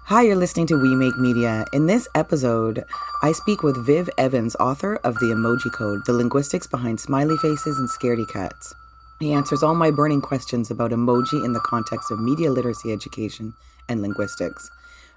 Hi, you're listening to We Make Media. In this episode, I speak with Viv Evans, author of The Emoji Code, the linguistics behind smiley faces and scaredy cats. He answers all my burning questions about emoji in the context of media literacy education and linguistics.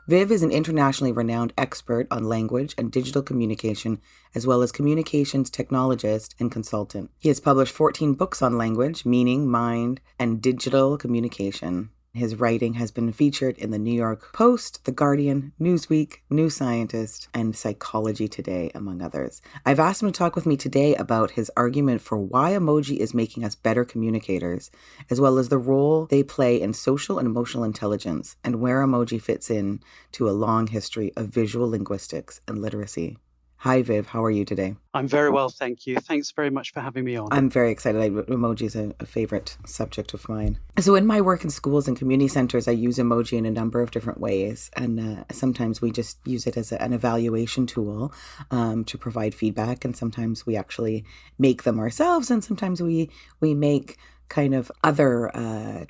Viv is an internationally renowned expert on language and digital communication, as well as communications technologist and consultant. He has published 14 books on language, meaning, mind, and digital communication. His writing has been featured in the New York Post, The Guardian, Newsweek, New Scientist, and Psychology Today, among others. I've asked him to talk with me today about his argument for why emoji is making us better communicators, as well as the role they play in social and emotional intelligence, and where emoji fits in to a long history of visual linguistics and literacy. Hi, Viv. How are you today? I'm very well, thank you. Thanks very much for having me on. I'm very excited. Emoji is a favorite subject of mine. So in my work in schools and community centers, I use emoji in a number of different ways. And sometimes we just use it as an evaluation tool to provide feedback. And sometimes we actually make them ourselves. And sometimes we make kind of other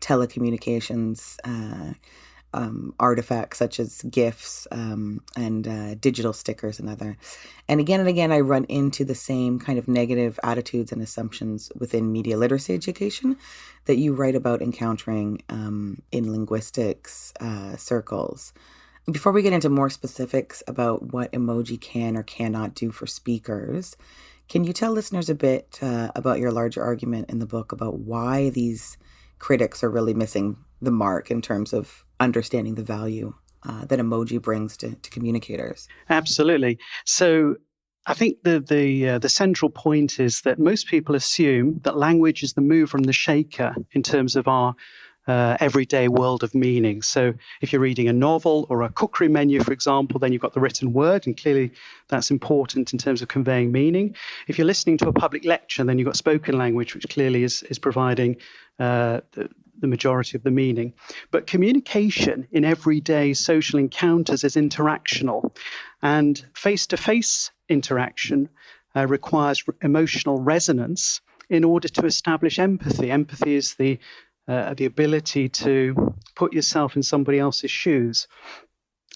telecommunications artifacts such as GIFs and digital stickers and other. And again, I run into the same kind of negative attitudes and assumptions within media literacy education that you write about encountering in linguistics circles. Before we get into more specifics about what emoji can or cannot do for speakers, can you tell listeners a bit about your larger argument in the book about why these critics are really missing the mark in terms of understanding the value that emoji brings to communicators? Absolutely. So I think the central point is that most people assume that language is the mover and the shaker in terms of our everyday world of meaning. So if you're reading a novel or a cookery menu, for example, then you've got the written word, and clearly that's important in terms of conveying meaning. If you're listening to a public lecture, then you've got spoken language, which clearly is providing the majority of the meaning. But communication in everyday social encounters is interactional, and face-to-face interaction requires emotional resonance in order to establish empathy. Empathy is the ability to put yourself in somebody else's shoes.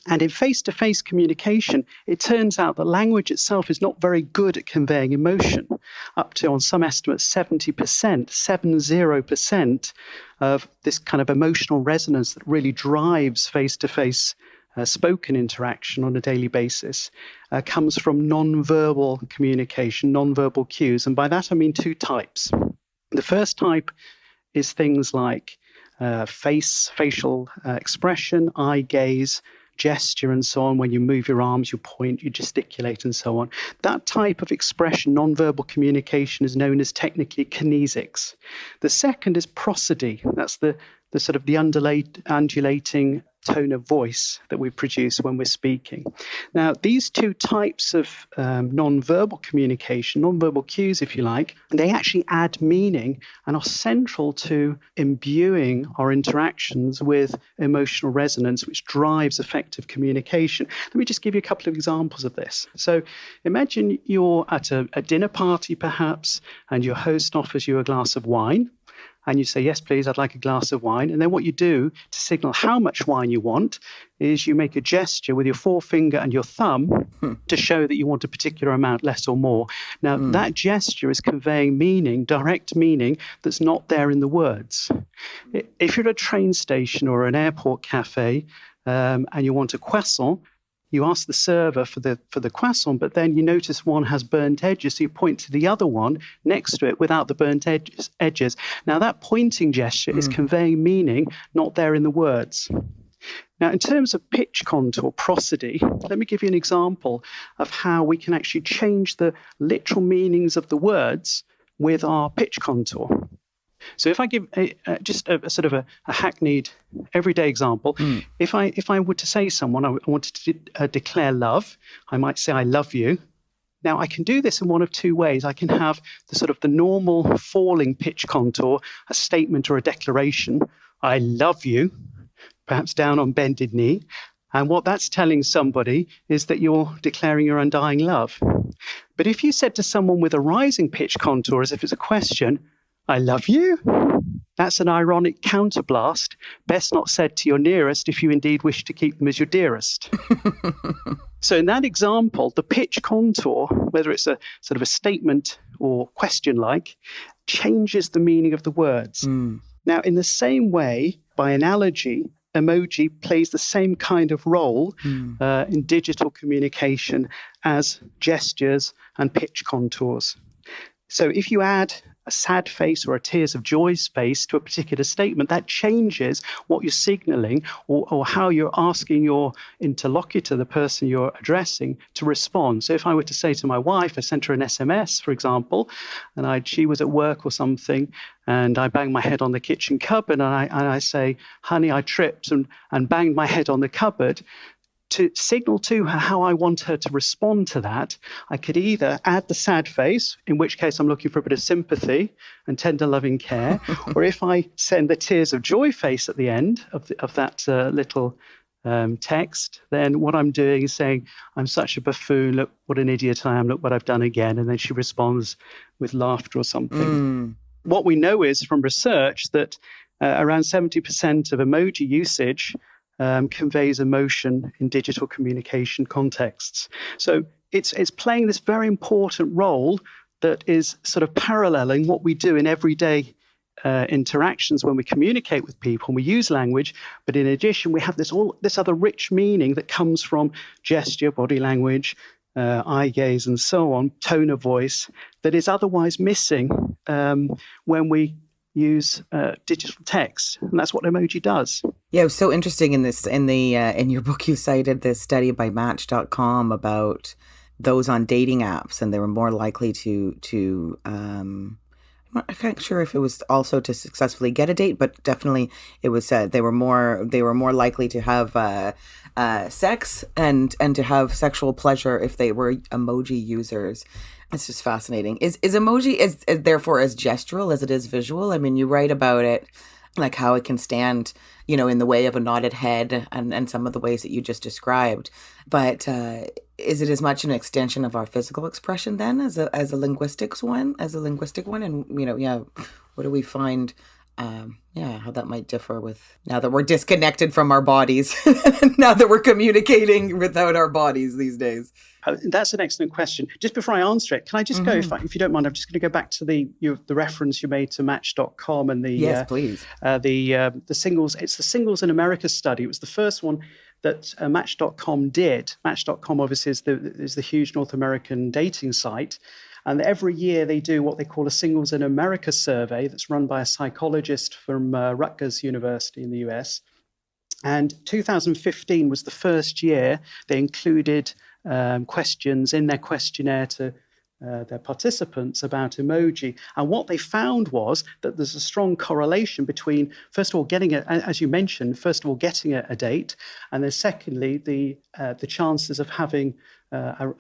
And in face-to-face communication, it turns out that language itself is not very good at conveying emotion. Up to, on some estimates, 70% of this kind of emotional resonance that really drives face-to-face spoken interaction on a daily basis comes from non-verbal communication, non-verbal cues. And by that, I mean two types. The first type is things like facial expression, eye gaze, gesture, and so on. When you move your arms, you point, you gesticulate, and so on. That type of expression, nonverbal communication, is known as technically kinesics. The second is prosody. That's the sort of the undulating tone of voice that we produce when we're speaking. Now, these two types of non-verbal communication, non-verbal cues, if you like, they actually add meaning and are central to imbuing our interactions with emotional resonance, which drives effective communication. Let me just give you a couple of examples of this. So imagine you're at a dinner party, perhaps, and your host offers you a glass of wine. And you say, yes, please, I'd like a glass of wine. And then what you do to signal how much wine you want is you make a gesture with your forefinger and your thumb to show that you want a particular amount, less or more. Now, that gesture is conveying meaning, direct meaning, that's not there in the words. If you're at a train station or an airport cafe and you want a croissant, you ask the server for the croissant, but then you notice one has burnt edges, so you point to the other one next to it without the burnt edges. Now, that pointing gesture is conveying meaning not there in the words. Now, in terms of pitch contour, prosody, let me give you an example of how we can actually change the literal meanings of the words with our pitch contour. So if I give just a sort of a hackneyed everyday example, if I were to say someone, I wanted to declare love, I might say, I love you. Now, I can do this in one of two ways. I can have the normal falling pitch contour, a statement or a declaration, I love you, perhaps down on bended knee. And what that's telling somebody is that you're declaring your undying love. But if you said to someone with a rising pitch contour, as if it's a question, I love you. That's an ironic counterblast, best not said to your nearest if you indeed wish to keep them as your dearest. So in that example, the pitch contour, whether it's a sort of a statement or question-like, changes the meaning of the words. Now, in the same way, by analogy, emoji plays the same kind of role in digital communication as gestures and pitch contours. So if you add a sad face or a tears of joy's face to a particular statement, that changes what you're signaling or how you're asking your interlocutor, the person you're addressing, to respond. So if I were to say to my wife, I sent her an SMS, for example, and she was at work or something, and I banged my head on the kitchen cupboard, and I say, honey, I tripped and banged my head on the cupboard. To signal to her how I want her to respond to that, I could either add the sad face, in which case I'm looking for a bit of sympathy and tender loving care, or if I send the tears of joy face at the end of that little text, then what I'm doing is saying, I'm such a buffoon, look what an idiot I am, look what I've done again. And then she responds with laughter or something. What we know is from research that around 70% of emoji usage conveys emotion in digital communication contexts. So it's playing this very important role that is sort of paralleling what we do in everyday interactions when we communicate with people and we use language. But in addition, we have this other rich meaning that comes from gesture, body language, eye gaze, and so on, tone of voice, that is otherwise missing when we use digital text, and that's what emoji does. Yeah, it was so interesting in your book. You cited this study by Match.com about those on dating apps, and they were more likely to I'm not sure if it was also to successfully get a date, but definitely it was they were more likely to have sex and to have sexual pleasure if they were emoji users. It's just fascinating. Is emoji is therefore as gestural as it is visual? I mean, you write about it, like how it can stand, in the way of a nodded head and some of the ways that you just described. But is it as much an extension of our physical expression then as a linguistic one? And, what do we find? How that might differ with now that we're disconnected from our bodies, now that we're communicating without our bodies these days. That's an excellent question. Just before I answer it, can I just go, if you don't mind, I'm just going to go back to the reference you made to Match.com and the yes, please. The singles. It's the Singles in America study. It was the first one that Match.com did. Match.com obviously is the huge North American dating site. And every year they do what they call a Singles in America survey that's run by a psychologist from Rutgers University in the US. And 2015 was the first year they included questions in their questionnaire to their participants about emoji. And what they found was that there's a strong correlation between, first of all, getting a date, and then secondly, the chances of having a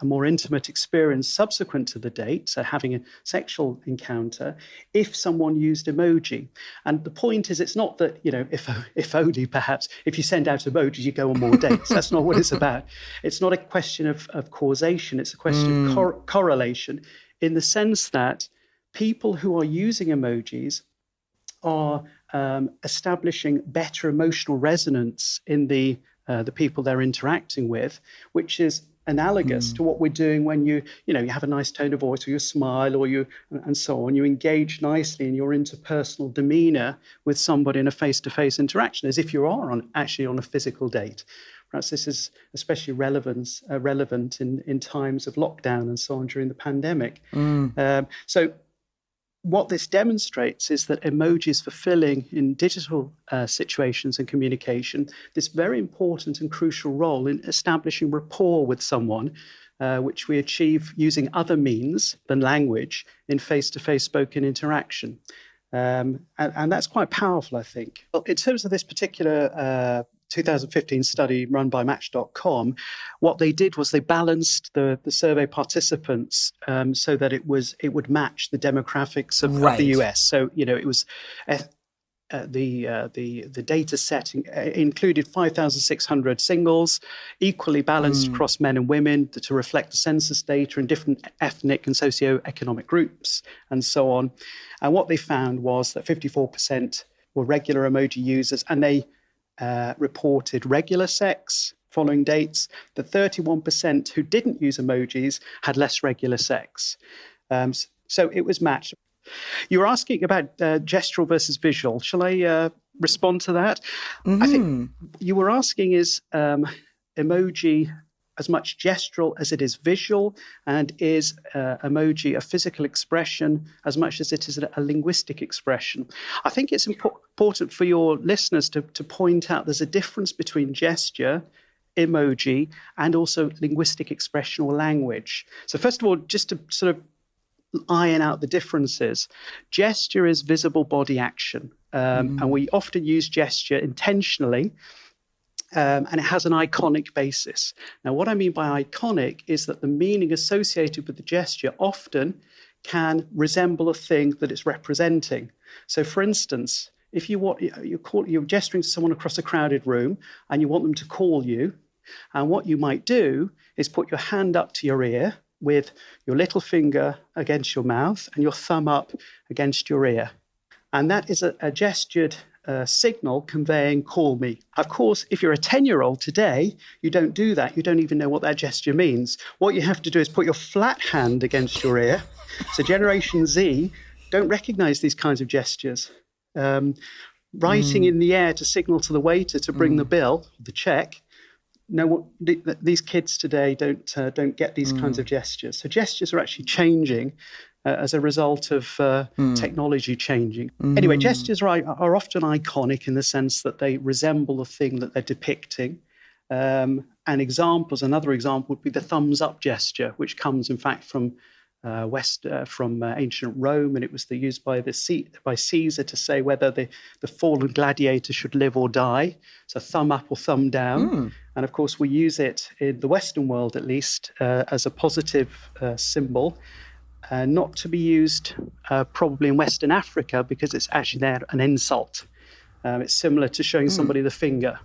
more intimate experience subsequent to the date, so having a sexual encounter, if someone used emoji. And the point is, it's not that, if only perhaps if you send out emojis, you go on more dates. That's not what it's about. It's not a question of causation. It's a question of correlation, in the sense that people who are using emojis are establishing better emotional resonance in the people they're interacting with, which is analogous to what we're doing when you have a nice tone of voice, or you smile, or and so on. You engage nicely in your interpersonal demeanor with somebody in a face-to-face interaction, as if you are actually on a physical date. Perhaps this is especially relevant in times of lockdown and so on during the pandemic. So what this demonstrates is that emojis fulfilling in digital situations and communication this very important and crucial role in establishing rapport with someone, which we achieve using other means than language in face-to-face spoken interaction. And that's quite powerful, I think. Well, in terms of this particular 2015 study run by Match.com, what they did was they balanced the survey participants so that it would match the demographics of the US. So, it was the data set included 5,600 singles, equally balanced across men and women to reflect the census data in different ethnic and socio-economic groups, and so on. And what they found was that 54% were regular emoji users, and they reported regular sex following dates. The 31% who didn't use emojis had less regular sex. So it was matched. You were asking about gestural versus visual. Shall I respond to that? I think you were asking, is emoji as much gestural as it is visual, and is emoji a physical expression as much as it is a linguistic expression? I think it's important for your listeners to point out there's a difference between gesture, emoji, and also linguistic expression or language. So first of all, just to sort of iron out the differences. Gesture is visible body action, and we often use gesture intentionally, and it has an iconic basis. Now, what I mean by iconic is that the meaning associated with the gesture often can resemble a thing that it's representing. So, for instance, if you're gesturing to someone across a crowded room and you want them to call you, and what you might do is put your hand up to your ear with your little finger against your mouth and your thumb up against your ear. And that is a gestured signal conveying call me. Of course, if you're a 10-year-old today, you don't do that. You don't even know what that gesture means. What you have to do is put your flat hand against your ear. So Generation Z don't recognize these kinds of gestures. Writing in the air to signal to the waiter to bring the bill, the check. No, these kids today don't get these kinds of gestures. So gestures are actually changing as a result of technology changing. Anyway, gestures are often iconic in the sense that they resemble the thing that they're depicting. And another example would be the thumbs up gesture, which comes, in fact, from ancient Rome, and it was used by Caesar to say whether the fallen gladiator should live or die. So thumb up or thumb down. And of course, we use it in the Western world, at least, as a positive symbol, not to be used probably in Western Africa because it's actually an insult. It's similar to showing somebody the finger.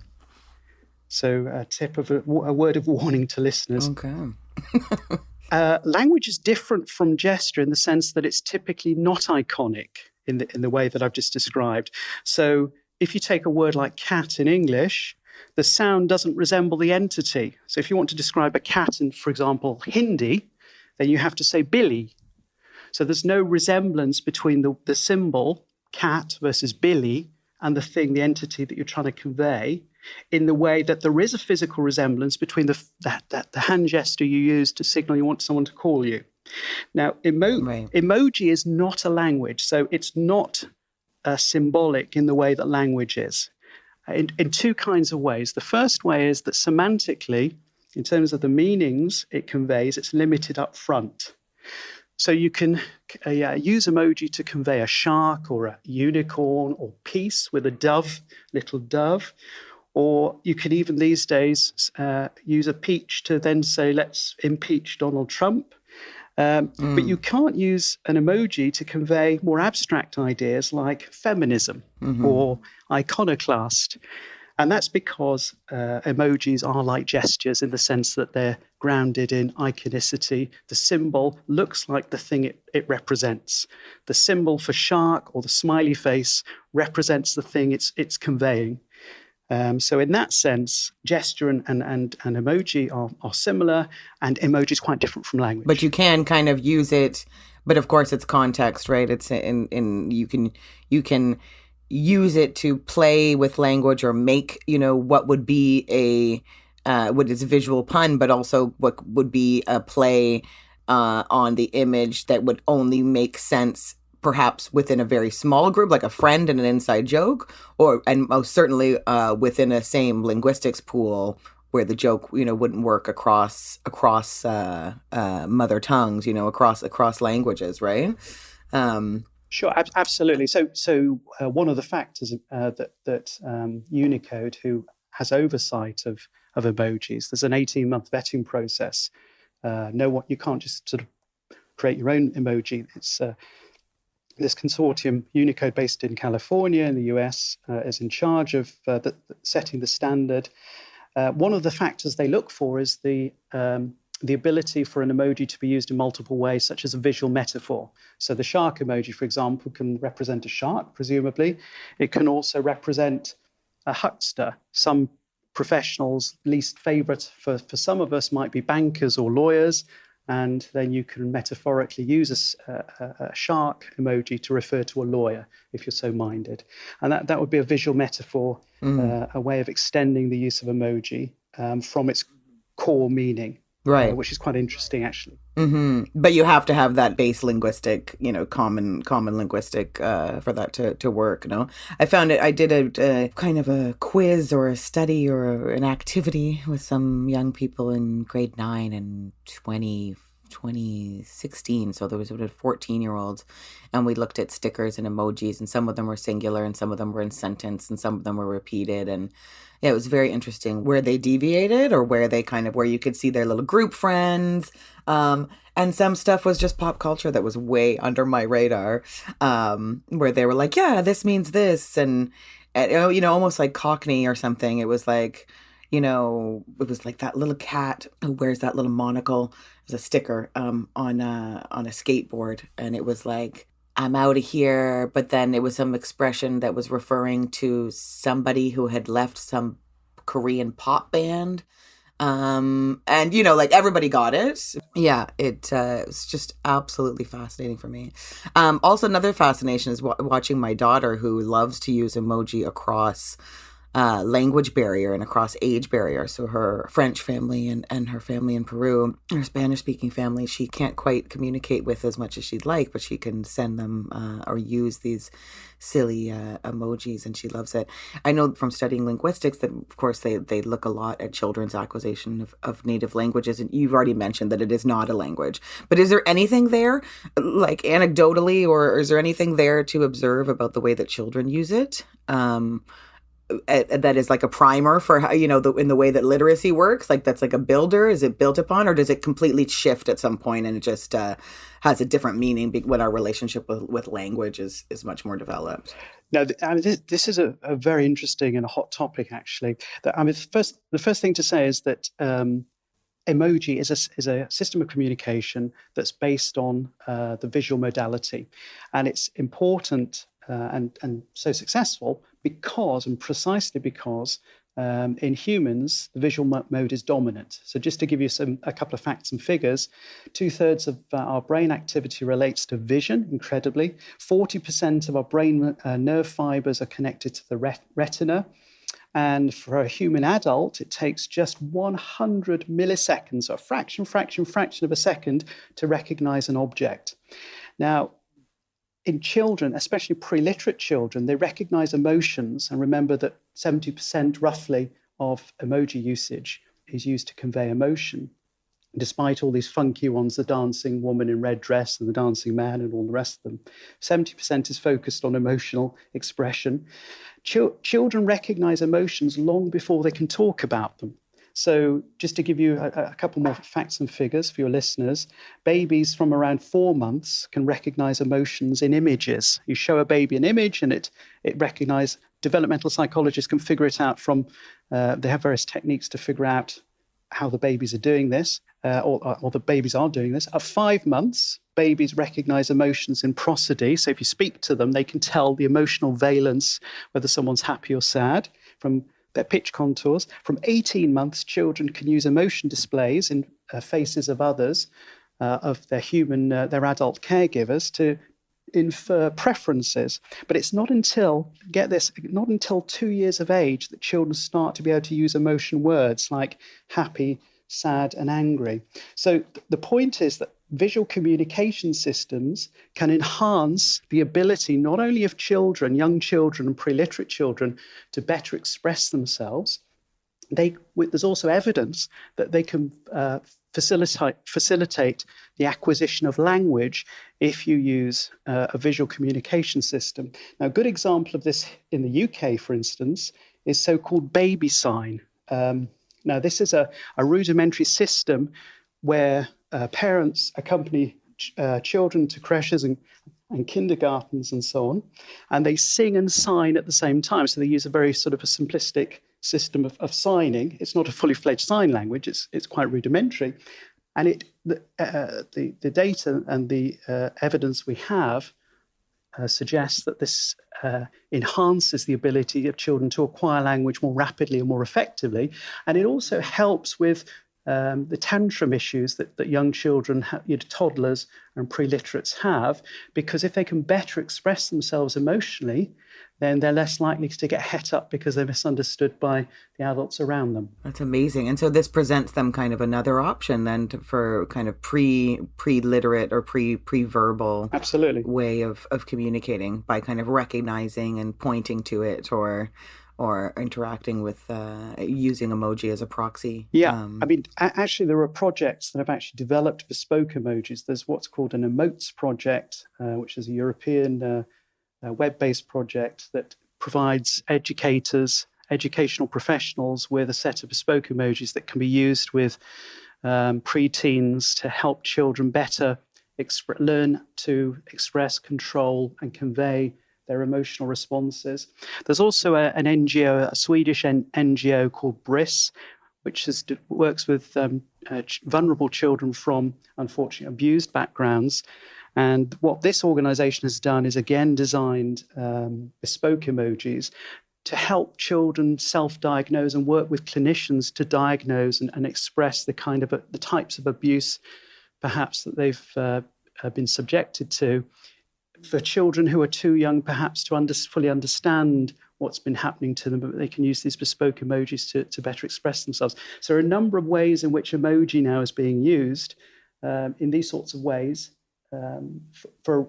So a tip of a word of warning to listeners. Okay. Language is different from gesture in the sense that it's typically not iconic in the way that I've just described. So if you take a word like cat in English, the sound doesn't resemble the entity. So if you want to describe a cat in, for example, Hindi, then you have to say Billy. So there's no resemblance between the symbol, cat versus Billy, and the entity that you're trying to convey, in the way that there is a physical resemblance between the hand gesture you use to signal you want someone to call you. Now, emoji is not a language, so it's not symbolic in the way that language is, in two kinds of ways. The first way is that semantically, in terms of the meanings it conveys, it's limited up front. So you can use emoji to convey a shark or a unicorn or peace with a little dove. Or you can even these days use a peach to then say, let's impeach Donald Trump. But you can't use an emoji to convey more abstract ideas like feminism or iconoclast. And that's because emojis are like gestures in the sense that they're grounded in iconicity. The symbol looks like the thing it represents. The symbol for shark or the smiley face represents the thing it's conveying. So in that sense, gesture and emoji are similar, and emoji is quite different from language. But you can kind of use it, but of course it's context, right? It's you can use it to play with language or make, what would be what is a visual pun, but also what would be a play on the image that would only make sense perhaps within a very small group, like a friend and an inside joke, and most certainly within a same linguistics pool where the joke, wouldn't work across mother tongues, across languages, right? Sure, absolutely. So one of the factors that Unicode, who has oversight of emojis, there's an 18-month vetting process. You can't just sort of create your own emoji. this consortium, Unicode, based in California in the US, is in charge of setting the standard. One of the factors they look for is the ability for an emoji to be used in multiple ways, such as a visual metaphor. So the shark emoji, for example, can represent a shark, presumably. It can also represent a huckster. Some professionals' least favorite for some of us might be bankers or lawyers. And then you can metaphorically use a shark emoji to refer to a lawyer, if you're so minded. And that would be a visual metaphor, a way of extending the use of emoji from its core meaning, Right. which is quite interesting, actually. But you have to have that base linguistic, common linguistic for that to work. No, I found it. I did a kind of a quiz or a study or an activity with some young people in grade 9 and 2016. So there was 14-year-olds, and we looked at stickers and emojis, and some of them were singular, and some of them were in sentence, and some of them were repeated, and yeah, it was very interesting where they deviated or where they where you could see their little group friends. And some stuff was just pop culture that was way under my radar, where they were like, yeah, this means this. And almost like Cockney or something. It was like, it was like that little cat who wears that little monocle. It was a sticker on a skateboard. And it was like, I'm out of here. But then it was some expression that was referring to somebody who had left some Korean pop band. And like everybody got it. Yeah, it was just absolutely fascinating for me. Also, another fascination is watching my daughter, who loves to use emoji across language barrier and across age barrier. So her French family and her family in Peru, her Spanish-speaking family, she can't quite communicate with as much as she'd like, but she can send them or use these silly emojis, and she loves it. I know from studying linguistics that, of course, they look a lot at children's acquisition of native languages, and you've already mentioned that it is not a language. But is there anything there, like anecdotally, or is there anything there to observe about the way that children use it? That is like a primer for how, in the way that literacy works, like that's like a builder. Is it built upon, or does it completely shift at some point and it just has a different meaning when our relationship with language is much more developed? Now, this is a very interesting and a hot topic, actually. The first thing to say is that emoji is a system of communication that's based on the visual modality, and it's important and so successful precisely because in humans, the visual mode is dominant. So just to give you a couple of facts and figures, 2/3 of our brain activity relates to vision, incredibly. 40% of our brain nerve fibers are connected to the retina. And for a human adult, it takes just 100 milliseconds, or a fraction of a second, to recognize an object. Now, in children, especially pre-literate children, they recognize emotions. And remember that 70% roughly of emoji usage is used to convey emotion, despite all these funky ones, the dancing woman in red dress and the dancing man and all the rest of them. 70% is focused on emotional expression. Children recognize emotions long before they can talk about them. So just to give you a couple more facts and figures for your listeners, babies from around 4 months can recognize emotions in images. You show a baby an image and it recognizes. Developmental psychologists can figure it out from, they have various techniques to figure out how the babies are doing this, or the babies are doing this. At 5 months, babies recognize emotions in prosody. So if you speak to them, they can tell the emotional valence, whether someone's happy or sad, from their pitch contours. From 18 months, children can use emotion displays in faces of others, of their adult caregivers, to infer preferences. But it's not until 2 years of age that children start to be able to use emotion words like happy, sad, and angry. So the point is that visual communication systems can enhance the ability not only of children, young children and pre-literate children, to better express themselves. There's also evidence that they can facilitate the acquisition of language if you use a visual communication system. Now, a good example of this in the UK, for instance, is so-called baby sign. Now, this is a rudimentary system where parents accompany children to creches and and kindergartens and so on. And they sing and sign at the same time. So they use a very sort of a simplistic system of signing. It's not a fully fledged sign language. It's quite rudimentary. And the data and the evidence we have suggests that this enhances the ability of children to acquire language more rapidly and more effectively. And it also helps with the tantrum issues that young children, toddlers and pre-literates have, because if they can better express themselves emotionally, then they're less likely to get het up because they're misunderstood by the adults around them. That's amazing. And so this presents them kind of another option then for kind of pre-literate or pre-verbal Absolutely way of communicating by kind of recognizing and pointing to it or interacting with using emoji as a proxy. Yeah, I mean, actually, there are projects that have actually developed bespoke emojis. There's what's called an Emotes project, which is a European web-based project that provides educational professionals with a set of bespoke emojis that can be used with preteens to help children better learn to express, control, and convey their emotional responses. There's also an NGO, a Swedish NGO called BRIS, which works with vulnerable children from, unfortunately, abused backgrounds. And what this organization has done is, again, designed bespoke emojis to help children self-diagnose and work with clinicians to diagnose and express the kind of the types of abuse, perhaps, that they've been subjected to. For children who are too young, perhaps, to fully understand what's been happening to them, but they can use these bespoke emojis to better express themselves. So there are a number of ways in which emoji now is being used in these sorts of ways for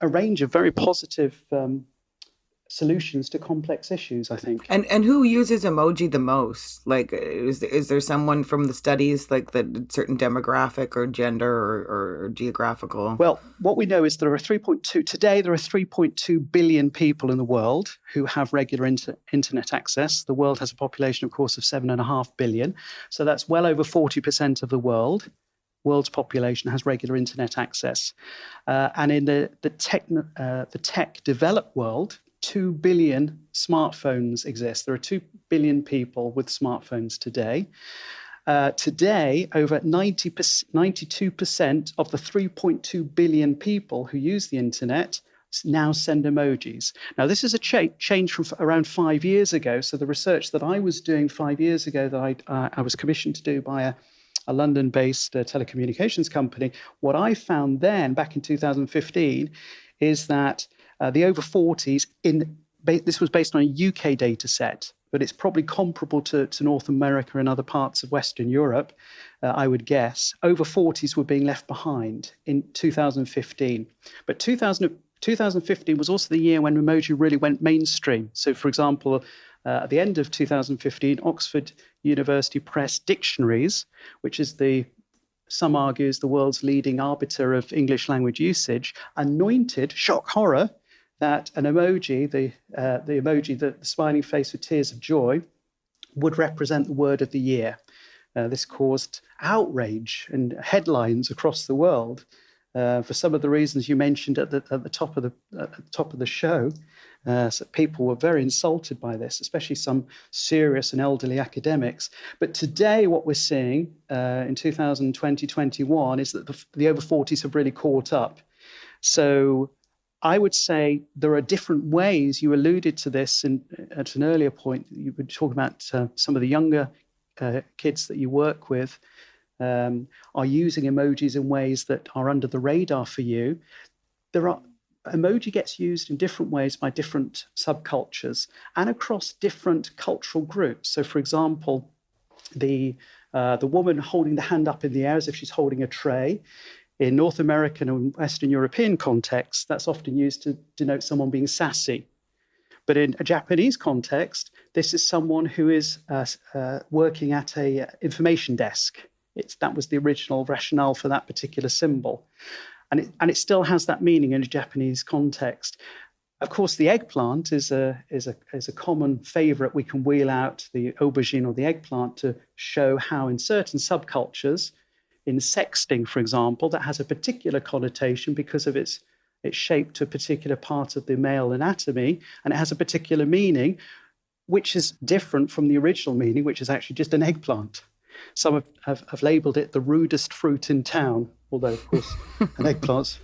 a range of very positive solutions to complex issues, I think. And who uses emoji the most? Like, is there someone from the studies, like that certain demographic or gender or geographical? Well, what we know is there are 3.2 billion people in the world who have regular internet access. The world has a population, of course, of 7.5 billion. So that's well over 40% of the world's population has regular internet access. And in the tech developed world, 2 billion smartphones exist. There are 2 billion people with smartphones today. Today, over 92% of the 3.2 billion people who use the internet now send emojis. Now, this is a change from around 5 years ago. So the research that I was doing 5 years ago that I was commissioned to do by a London-based telecommunications company, what I found then, back in 2015, is that the over 40s, this was based on a UK data set, but it's probably comparable to North America and other parts of Western Europe, I would guess. Over 40s were being left behind in 2015. But 2015 was also the year when emoji really went mainstream. So, for example, at the end of 2015, Oxford University Press Dictionaries, which is some argue is the world's leading arbiter of English language usage, anointed, shock horror, that an emoji, the emoji, the smiling face with tears of joy, would represent the word of the year. This caused outrage and headlines across the world for some of the reasons you mentioned at the top of the show. So people were very insulted by this, especially some serious and elderly academics. But today, what we're seeing in 2020-21 is that the over 40s have really caught up. So I would say there are different ways. You alluded to this at an earlier point. You were talking about some of the younger kids that you work with are using emojis in ways that are under the radar for you. Emoji gets used in different ways by different subcultures and across different cultural groups. So, for example, the woman holding the hand up in the air as if she's holding a tray. In North American and Western European contexts, that's often used to denote someone being sassy. But in a Japanese context, this is someone who is working at a information desk. That was the original rationale for that particular symbol. And it still has that meaning in a Japanese context. Of course, the eggplant is a common favorite we can wheel out, the aubergine or the eggplant, to show how in certain subcultures, in sexting, for example, that has a particular connotation because of its It's shaped to a particular part of the male anatomy, and it has a particular meaning, which is different from the original meaning, which is actually just an eggplant. Some have labeled it the rudest fruit in town, although, of course, an eggplant's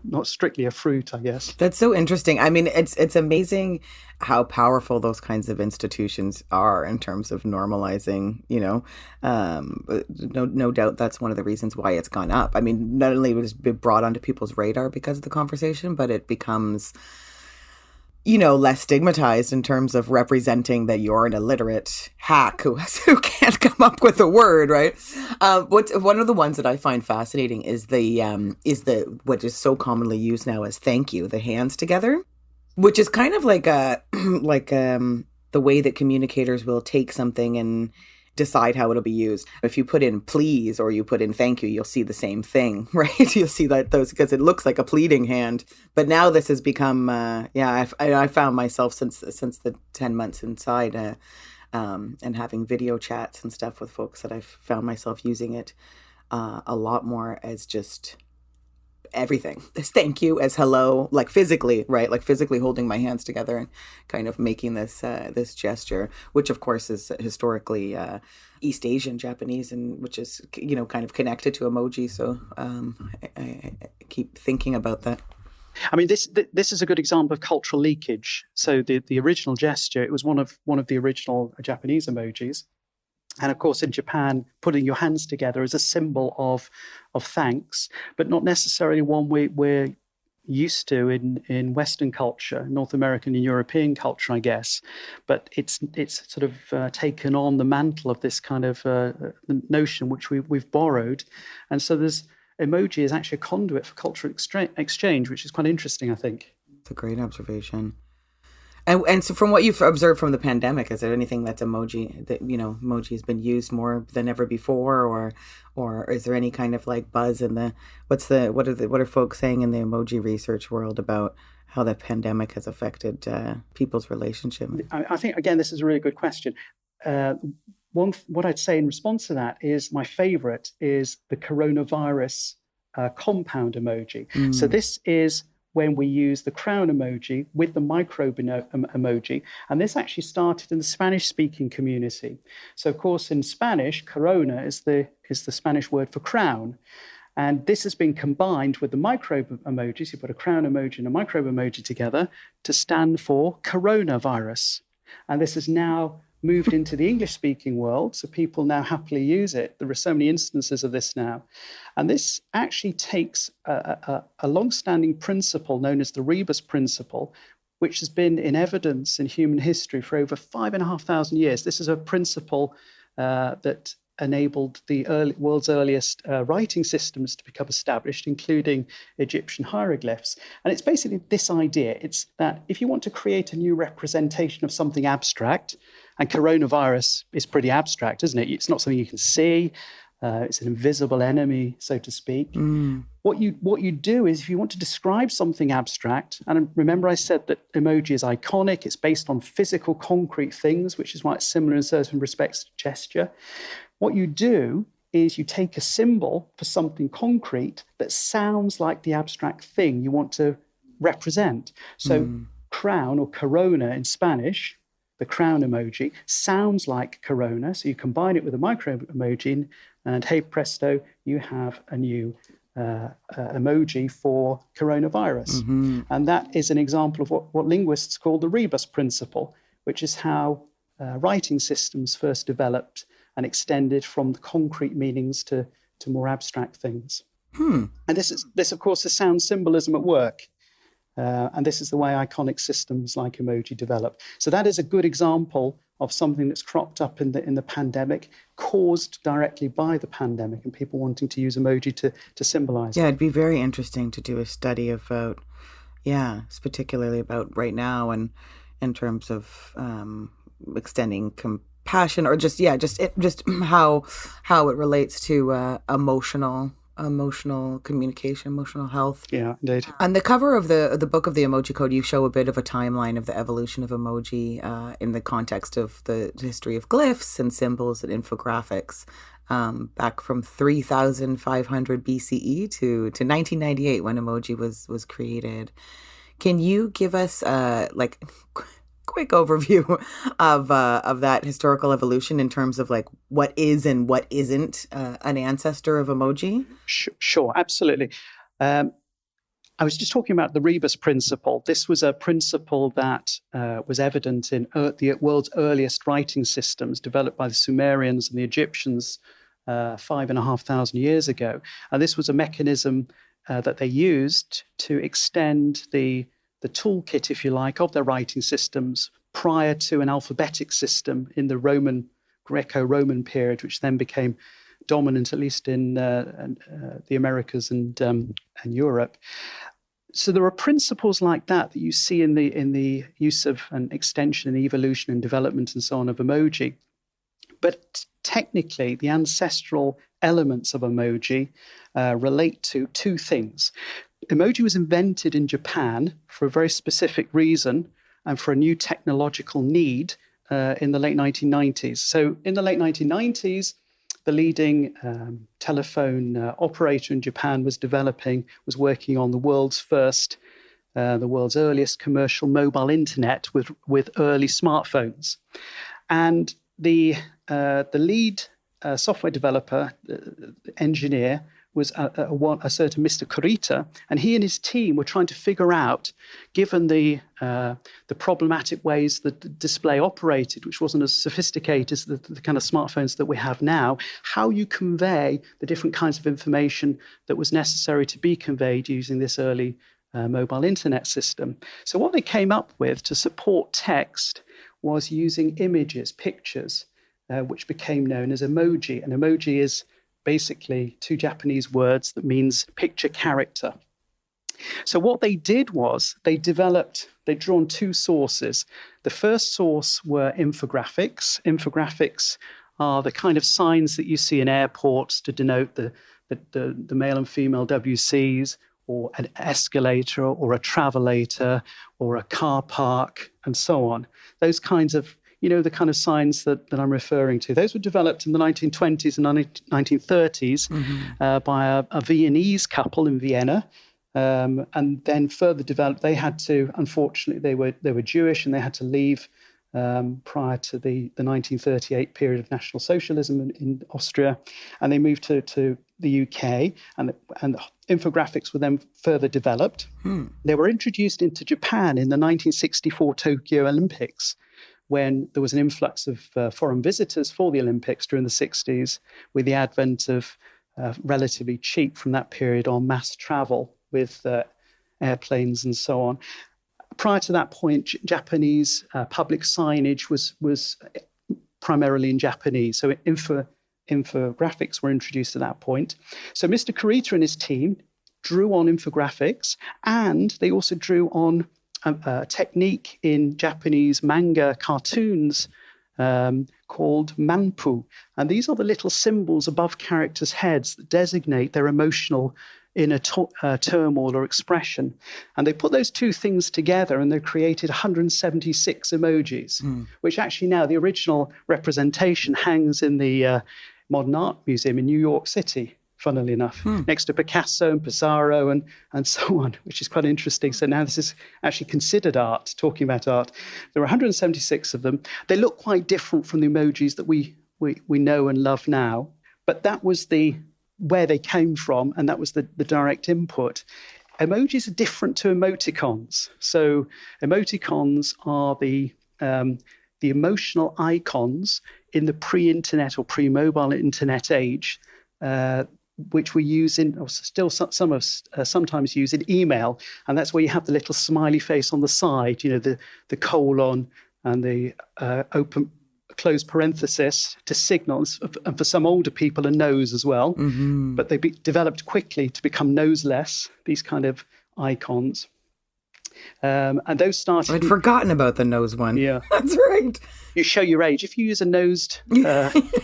not strictly a fruit, I guess. That's so interesting. I mean, it's amazing how powerful those kinds of institutions are in terms of normalizing, no doubt that's one of the reasons why it's gone up. I mean, not only was it brought onto people's radar because of the conversation, but it becomes, less stigmatized in terms of representing that you're an illiterate hack who can't come up with a word, right? One of the ones that I find fascinating is the what is so commonly used now as thank you, the hands together, which is kind of like the way that communicators will take something and decide how it'll be used. If you put in please or you put in thank you, you'll see the same thing, right? You'll see that those, because it looks like a pleading hand. But now this has become, I found myself since the 10 months inside and having video chats and stuff with folks that I've found myself using it a lot more as just everything, as thank you, as hello, like physically, right? Like physically holding my hands together and kind of making this gesture, which of course is historically East Asian Japanese, and which is kind of connected to emoji. So I keep thinking about that. I mean, this is a good example of cultural leakage. So the original gesture, it was one of the original Japanese emojis. And of course, in Japan, putting your hands together is a symbol of thanks, but not necessarily one we're used to in Western culture, North American and European culture, I guess. But it's sort of taken on the mantle of this kind of notion which we've borrowed. And so emoji is actually a conduit for cultural exchange, which is quite interesting, I think. It's a great observation. And so from what you've observed from the pandemic, is there anything that's emoji has been used more than ever before, or is there any kind of like buzz in what are folks saying in the emoji research world about how the pandemic has affected people's relationship? I think, again, this is a really good question. What I'd say in response to that is my favorite is the coronavirus compound emoji. So this is when we use the crown emoji with the microbe emoji. And this actually started in the Spanish-speaking community. So, of course, in Spanish, corona is the Spanish word for crown. And this has been combined with the microbe emojis. You put a crown emoji and a microbe emoji together to stand for coronavirus. And this has now moved into the English-speaking world, so people now happily use it. There are so many instances of this now. And this actually takes a long-standing principle known as the rebus principle, which has been in evidence in human history for over 5,500 years. This is a principle that enabled the world's earliest writing systems to become established, including Egyptian hieroglyphs. And it's basically this idea. It's that if you want to create a new representation of something abstract, and coronavirus is pretty abstract, isn't it? It's not something you can see. It's an invisible enemy, so to speak. What you do is, if you want to describe something abstract, and remember I said that emoji is iconic, it's based on physical, concrete things, which is why it's similar in certain respects to gesture. What you do is you take a symbol for something concrete that sounds like the abstract thing you want to represent. So crown or corona in Spanish, the crown emoji, sounds like corona. So you combine it with a micro emoji, and hey presto, you have a new emoji for coronavirus. And that is an example of what linguists call the rebus principle, which is how writing systems first developed and extended from the concrete meanings to more abstract things. And this, of course, is sound symbolism at work. And this is the way iconic systems like emoji develop. So that is a good example of something that's cropped up in the pandemic, caused directly by the pandemic and people wanting to use emoji to symbolize. Yeah, it'd be very interesting to do a study about, it's particularly about right now, and in terms of extending compassion, or just how it relates to emotional communication, emotional health. Yeah, indeed. On the cover of the book of the Emoji Code, you show a bit of a timeline of the evolution of emoji in the context of the history of glyphs and symbols and infographics. back from 3,500 BCE to 1998 when emoji was created. Can you give us quick overview of that historical evolution in terms of like what is and what isn't an ancestor of emoji? Sure, absolutely. I was just talking about the rebus principle. This was a principle that was evident in the world's earliest writing systems developed by the Sumerians and the Egyptians 5,500 years ago. And this was a mechanism that they used to extend the toolkit, if you like, of their writing systems prior to an alphabetic system in the Greco-Roman period, which then became dominant, at least in the Americas and Europe. So there are principles like that you see in the use of an extension and evolution and development and so on of emoji. But technically, the ancestral elements of emoji relate to two things. Emoji was invented in Japan for a very specific reason and for a new technological need in the late 1990s. So in the late 1990s, the leading telephone operator in Japan was working on the world's earliest commercial mobile internet with early smartphones. And the lead software developer, engineer, was a certain Mr. Kurita, and he and his team were trying to figure out, given the problematic ways that the display operated, which wasn't as sophisticated as the kind of smartphones that we have now, how you convey the different kinds of information that was necessary to be conveyed using this early mobile internet system. So what they came up with to support text was using images, pictures, which became known as emoji. And emoji is basically two Japanese words that means picture character. So what they did was they'd drawn two sources. The first source were infographics. Infographics are the kind of signs that you see in airports to denote the male and female WCs, or an escalator, or a travelator, or a car park, and so on. Those kinds of the kind of signs that I'm referring to. Those were developed in the 1920s and 1930s by a Viennese couple in Vienna, and then further developed. They had to, unfortunately, they were Jewish, and they had to leave prior to the 1938 period of National Socialism in Austria, and they moved to the UK, and infographics were then further developed. They were introduced into Japan in the 1964 Tokyo Olympics, when there was an influx of foreign visitors for the Olympics during the 60s, with the advent of relatively cheap from that period on mass travel with airplanes and so on. Prior to that point, Japanese public signage was primarily in Japanese. So infographics were introduced at that point. So Mr. Kurita and his team drew on infographics, and they also drew on a technique in Japanese manga cartoons called manpu. And these are the little symbols above characters' heads that designate their emotional inner turmoil or expression. And they put those two things together, and they created 176 emojis, which actually now the original representation hangs in the Modern Art Museum in New York City, funnily enough, next to Picasso and Pissarro and so on, which is quite interesting. So now this is actually considered art, talking about art. There are 176 of them. They look quite different from the emojis that we know and love now, but that was where they came from, and that was the direct input. Emojis are different to emoticons. So emoticons are the emotional icons in the pre-internet or pre-mobile internet age, which we use sometimes use in email, and that's where you have the little smiley face on the side, the colon and the close parenthesis to signal, and for some older people, a nose as well. But they developed quickly to become noseless, these kind of icons. And those started... I'd forgotten about the nose one. Yeah. That's right. You show your age. If you use a nosed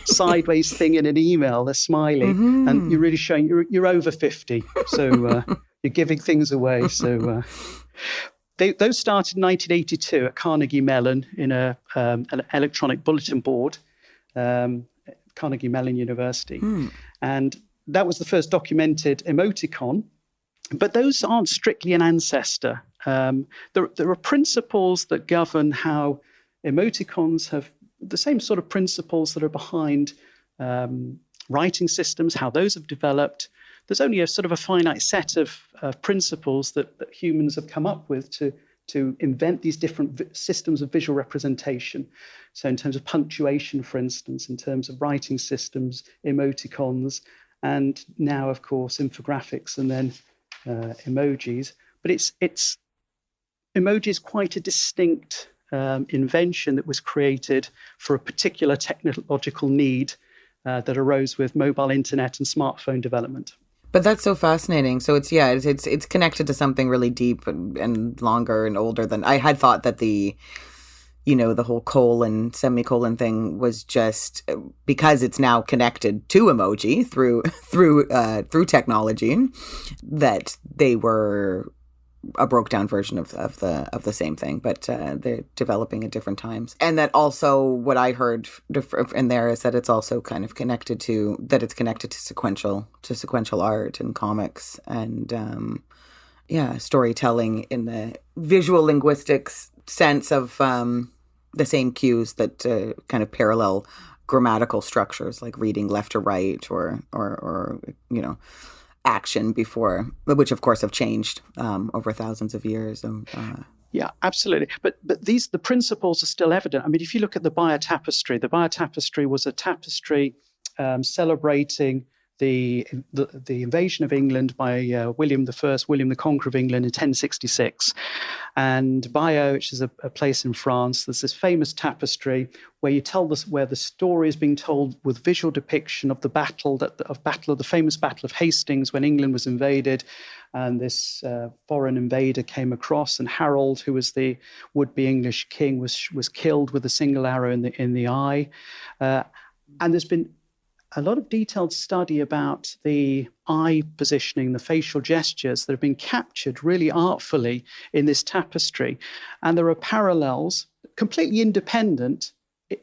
sideways thing in an email, a smiley, and you're really showing you're over 50. So you're giving things away. So... Those started in 1982 at Carnegie Mellon in an electronic bulletin board Carnegie Mellon University. And that was the first documented emoticon. But those aren't strictly an ancestor. There are principles that govern how emoticons have the same sort of principles that are behind writing systems, how those have developed. There's only a sort of a finite set of principles that humans have come up with to invent these different systems of visual representation. So in terms of punctuation, for instance, in terms of writing systems, emoticons, and now, of course, infographics, and then emojis. But emoji is quite a distinct invention that was created for a particular technological need that arose with mobile internet and smartphone development. But that's so fascinating. So it's connected to something really deep and longer and older than I had thought. That the whole colon, semicolon thing was just because it's now connected to emoji through technology, that they were a broke down version of the same thing, but they're developing at different times. And that also what I heard in there is that it's also kind of connected to sequential art and comics and storytelling in the visual linguistics sense of the same cues that kind of parallel grammatical structures, like reading left to right or action before, which of course have changed over thousands of years. Yeah, absolutely. But the principles are still evident. I mean, if you look at the Bayeux Tapestry was a tapestry celebrating the invasion of England by William the Conqueror of England in 1066. And Bayeux, which is a place in France, there's this famous tapestry where where the story is being told with visual depiction of the famous Battle of Hastings when England was invaded, and this foreign invader came across, and Harold, who was the would-be English king, was killed with a single arrow in the eye. And there's been a lot of detailed study about the eye positioning, the facial gestures that have been captured really artfully in this tapestry. And there are parallels, completely independent,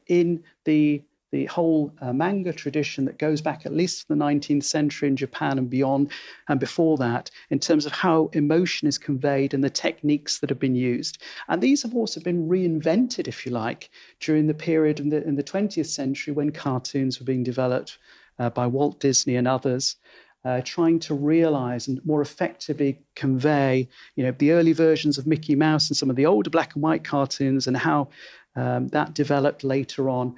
in the whole manga tradition that goes back at least to the 19th century in Japan and beyond, and before that, in terms of how emotion is conveyed and the techniques that have been used. And these have also been reinvented, if you like, during the period in the 20th century when cartoons were being developed by Walt Disney and others, trying to realize and more effectively convey, the early versions of Mickey Mouse and some of the older black and white cartoons and how that developed later on.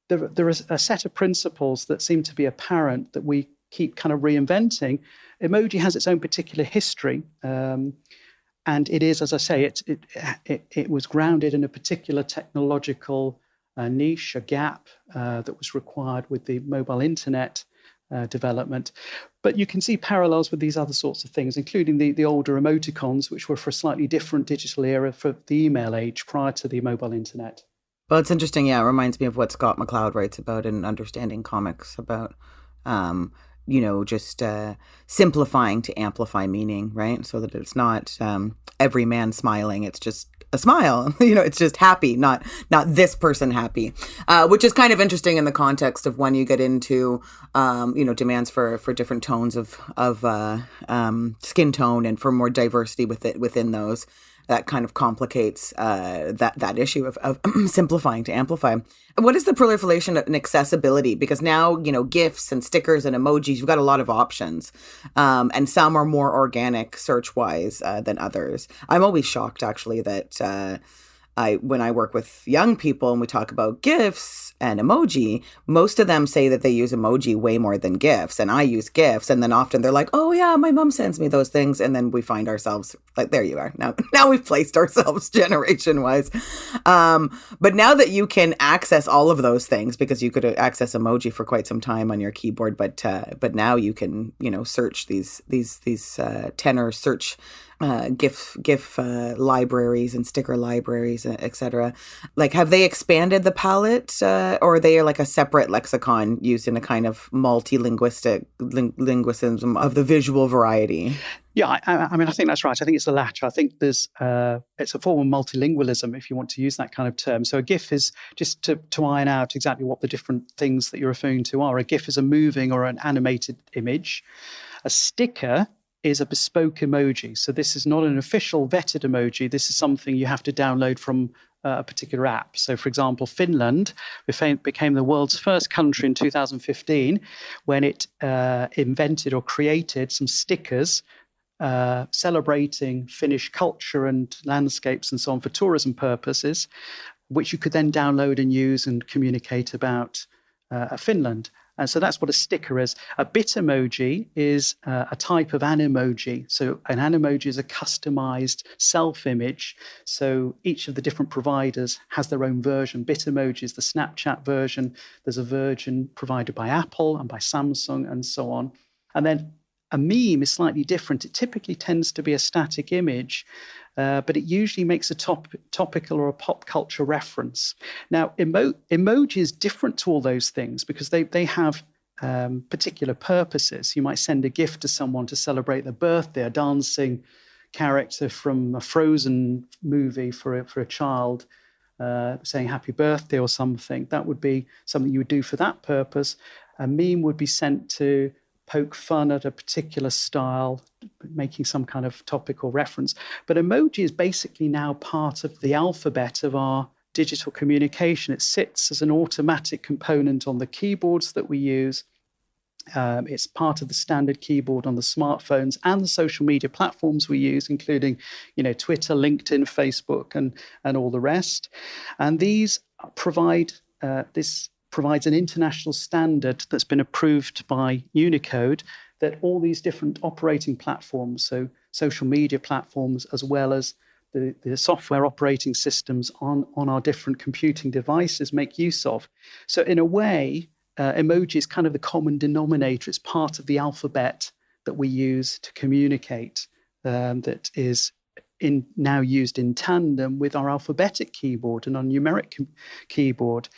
There is a set of principles that seem to be apparent that we keep kind of reinventing. Emoji has its own particular history, and it is, as I say, it was grounded in a particular technological niche, a gap that was required with the mobile internet development. But you can see parallels with these other sorts of things, including the older emoticons, which were for a slightly different digital era, for the email age prior to the mobile internet. Well, it's interesting. Yeah, it reminds me of what Scott McCloud writes about in Understanding Comics about, just simplifying to amplify meaning, right? So that it's not every man smiling. It's just a smile. It's just happy, not this person happy, which is kind of interesting in the context of when you get into, demands for different tones of skin tone and for more diversity within those. That kind of complicates that issue of simplifying to amplify. What is the proliferation and accessibility? Because now, GIFs and stickers and emojis, you've got a lot of options. And some are more organic search-wise than others. I'm always shocked, actually, that when I work with young people and we talk about GIFs and emoji, most of them say that they use emoji way more than GIFs. And I use GIFs. And then often they're like, oh, yeah, my mom sends me those things. And then we find ourselves like, there you are. Now we've placed ourselves generation-wise. But now that you can access all of those things, because you could access emoji for quite some time on your keyboard, but now you can, search these tenor search GIF libraries and sticker libraries, etc. Like, have they expanded the palette, or are they like a separate lexicon used in a kind of multi-linguistic linguism of the visual variety? Yeah, I mean, I think that's right. I think it's the latter. I think it's a form of multilingualism, if you want to use that kind of term. So a GIF is, just to iron out exactly what the different things that you're referring to are. A GIF is a moving or an animated image. A sticker is a bespoke emoji. So this is not an official vetted emoji. This is something you have to download from a particular app. So, for example, Finland became the world's first country in 2015 when it invented or created some stickers celebrating Finnish culture and landscapes and so on for tourism purposes, which you could then download and use and communicate about Finland. And so that's what a sticker is. A Bitmoji is a type of Animoji. So an Animoji is a customized self-image. So each of the different providers has their own version. Bitmoji is the Snapchat version. There's a version provided by Apple and by Samsung and so on. And then a meme is slightly different. It typically tends to be a static image, but it usually makes a topical or a pop culture reference. Now, emoji is different to all those things because they have particular purposes. You might send a gift to someone to celebrate their birthday, a dancing character from a Frozen movie for a child saying happy birthday or something. That would be something you would do for that purpose. A meme would be sent to poke fun at a particular style, making some kind of topical reference. But emoji is basically now part of the alphabet of our digital communication. It sits as an automatic component on the keyboards that we use. It's part of the standard keyboard on the smartphones and the social media platforms we use, including, Twitter, LinkedIn, Facebook, and all the rest. And these provide provides an international standard that's been approved by Unicode that all these different operating platforms, so social media platforms, as well as the software operating systems on our different computing devices make use of. So in a way, emoji is kind of the common denominator. It's part of the alphabet that we use to communicate, that is now used in tandem with our alphabetic keyboard and our numeric keyboard.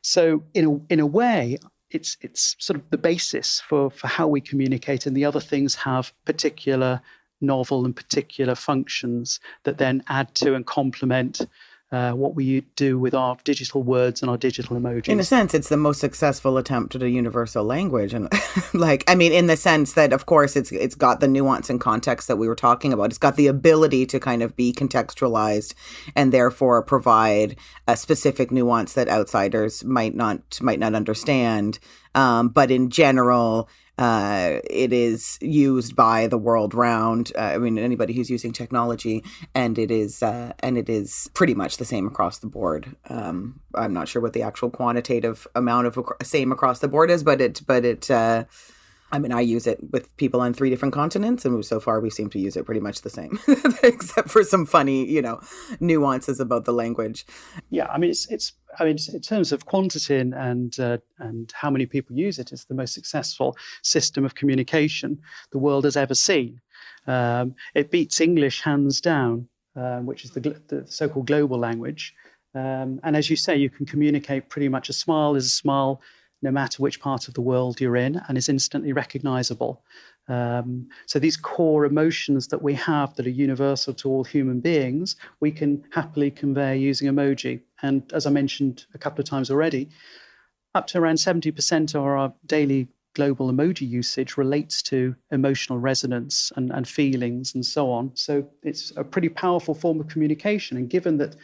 So in a way, it's sort of the basis for how we communicate, and the other things have particular novel and particular functions that then add to and complement what we do with our digital words and our digital emojis. In a sense, it's the most successful attempt at a universal language. And in the sense that, of course, it's got the nuance and context that we were talking about. It's got the ability to kind of be contextualized and therefore provide a specific nuance that outsiders might not understand. But in general, it is used by the world round. Anybody who's using technology, and it is pretty much the same across the board. I'm not sure what the actual quantitative amount of same across the board is, but I use it with people on 3 different continents, and so far we seem to use it pretty much the same, except for some funny, nuances about the language. Yeah, it's in terms of quantity and how many people use it, it's the most successful system of communication the world has ever seen. It beats English hands down, which is the so-called global language. And as you say, you can communicate pretty much. A smile is a smile, no matter which part of the world you're in, and is instantly recognizable. So these core emotions that we have that are universal to all human beings, we can happily convey using emoji. And as I mentioned a couple of times already, up to around 70% of our daily global emoji usage relates to emotional resonance and feelings and so on. So it's a pretty powerful form of communication. And given that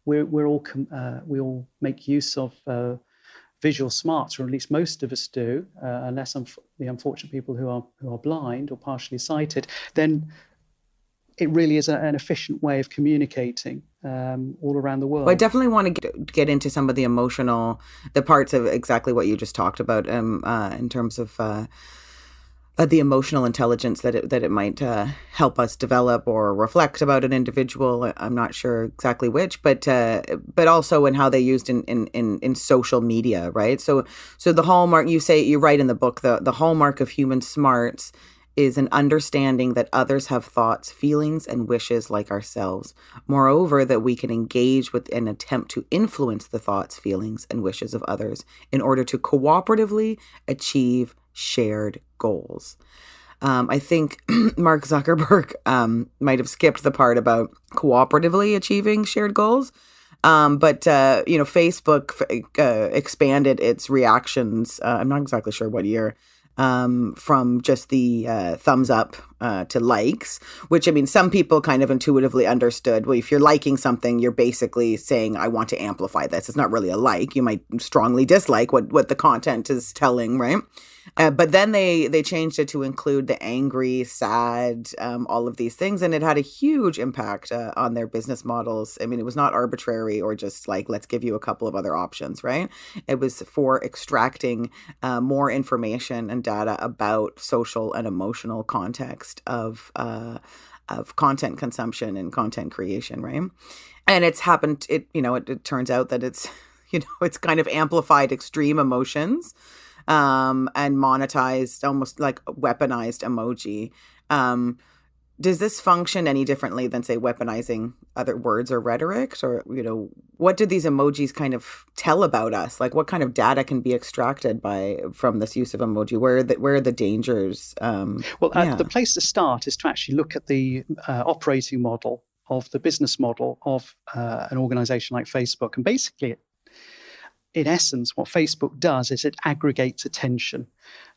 we all make use of visual smarts, or at least most of us do, unless the unfortunate people who are blind or partially sighted, then it really is an efficient way of communicating all around the world. Well, I definitely want to get into some of the parts of exactly what you just talked about in terms of the emotional intelligence that it might help us develop or reflect about an individual. I'm not sure exactly which, but also in how they used in social media, right? So the hallmark, you write in the book, the hallmark of human smarts is an understanding that others have thoughts, feelings, and wishes like ourselves. Moreover, that we can engage with an attempt to influence the thoughts, feelings, and wishes of others in order to cooperatively achieve shared goals. I think Mark Zuckerberg might have skipped the part about cooperatively achieving shared goals. But Facebook expanded its reactions. I'm not exactly sure what year. From just the thumbs up to likes, which, I mean, some people kind of intuitively understood. Well, if you're liking something, you're basically saying, I want to amplify this. It's not really a like. You might strongly dislike what the content is telling, right? But then they changed it to include the angry, sad, all of these things. And it had a huge impact on their business models. I mean, it was not arbitrary or just like, let's give you a couple of other options, right? It was for extracting more information and data about social and emotional context of content consumption and content creation, right? And it's happened, it turns out that it's, it's kind of amplified extreme emotions. And monetized, almost like weaponized emoji. Does this function any differently than, say, weaponizing other words or rhetoric? Or, what do these emojis kind of tell about us? Like, what kind of data can be extracted from this use of emoji? Where are the dangers? The place to start is to actually look at the operating model of the business model of an organization like Facebook. And basically, in essence, what Facebook does is it aggregates attention.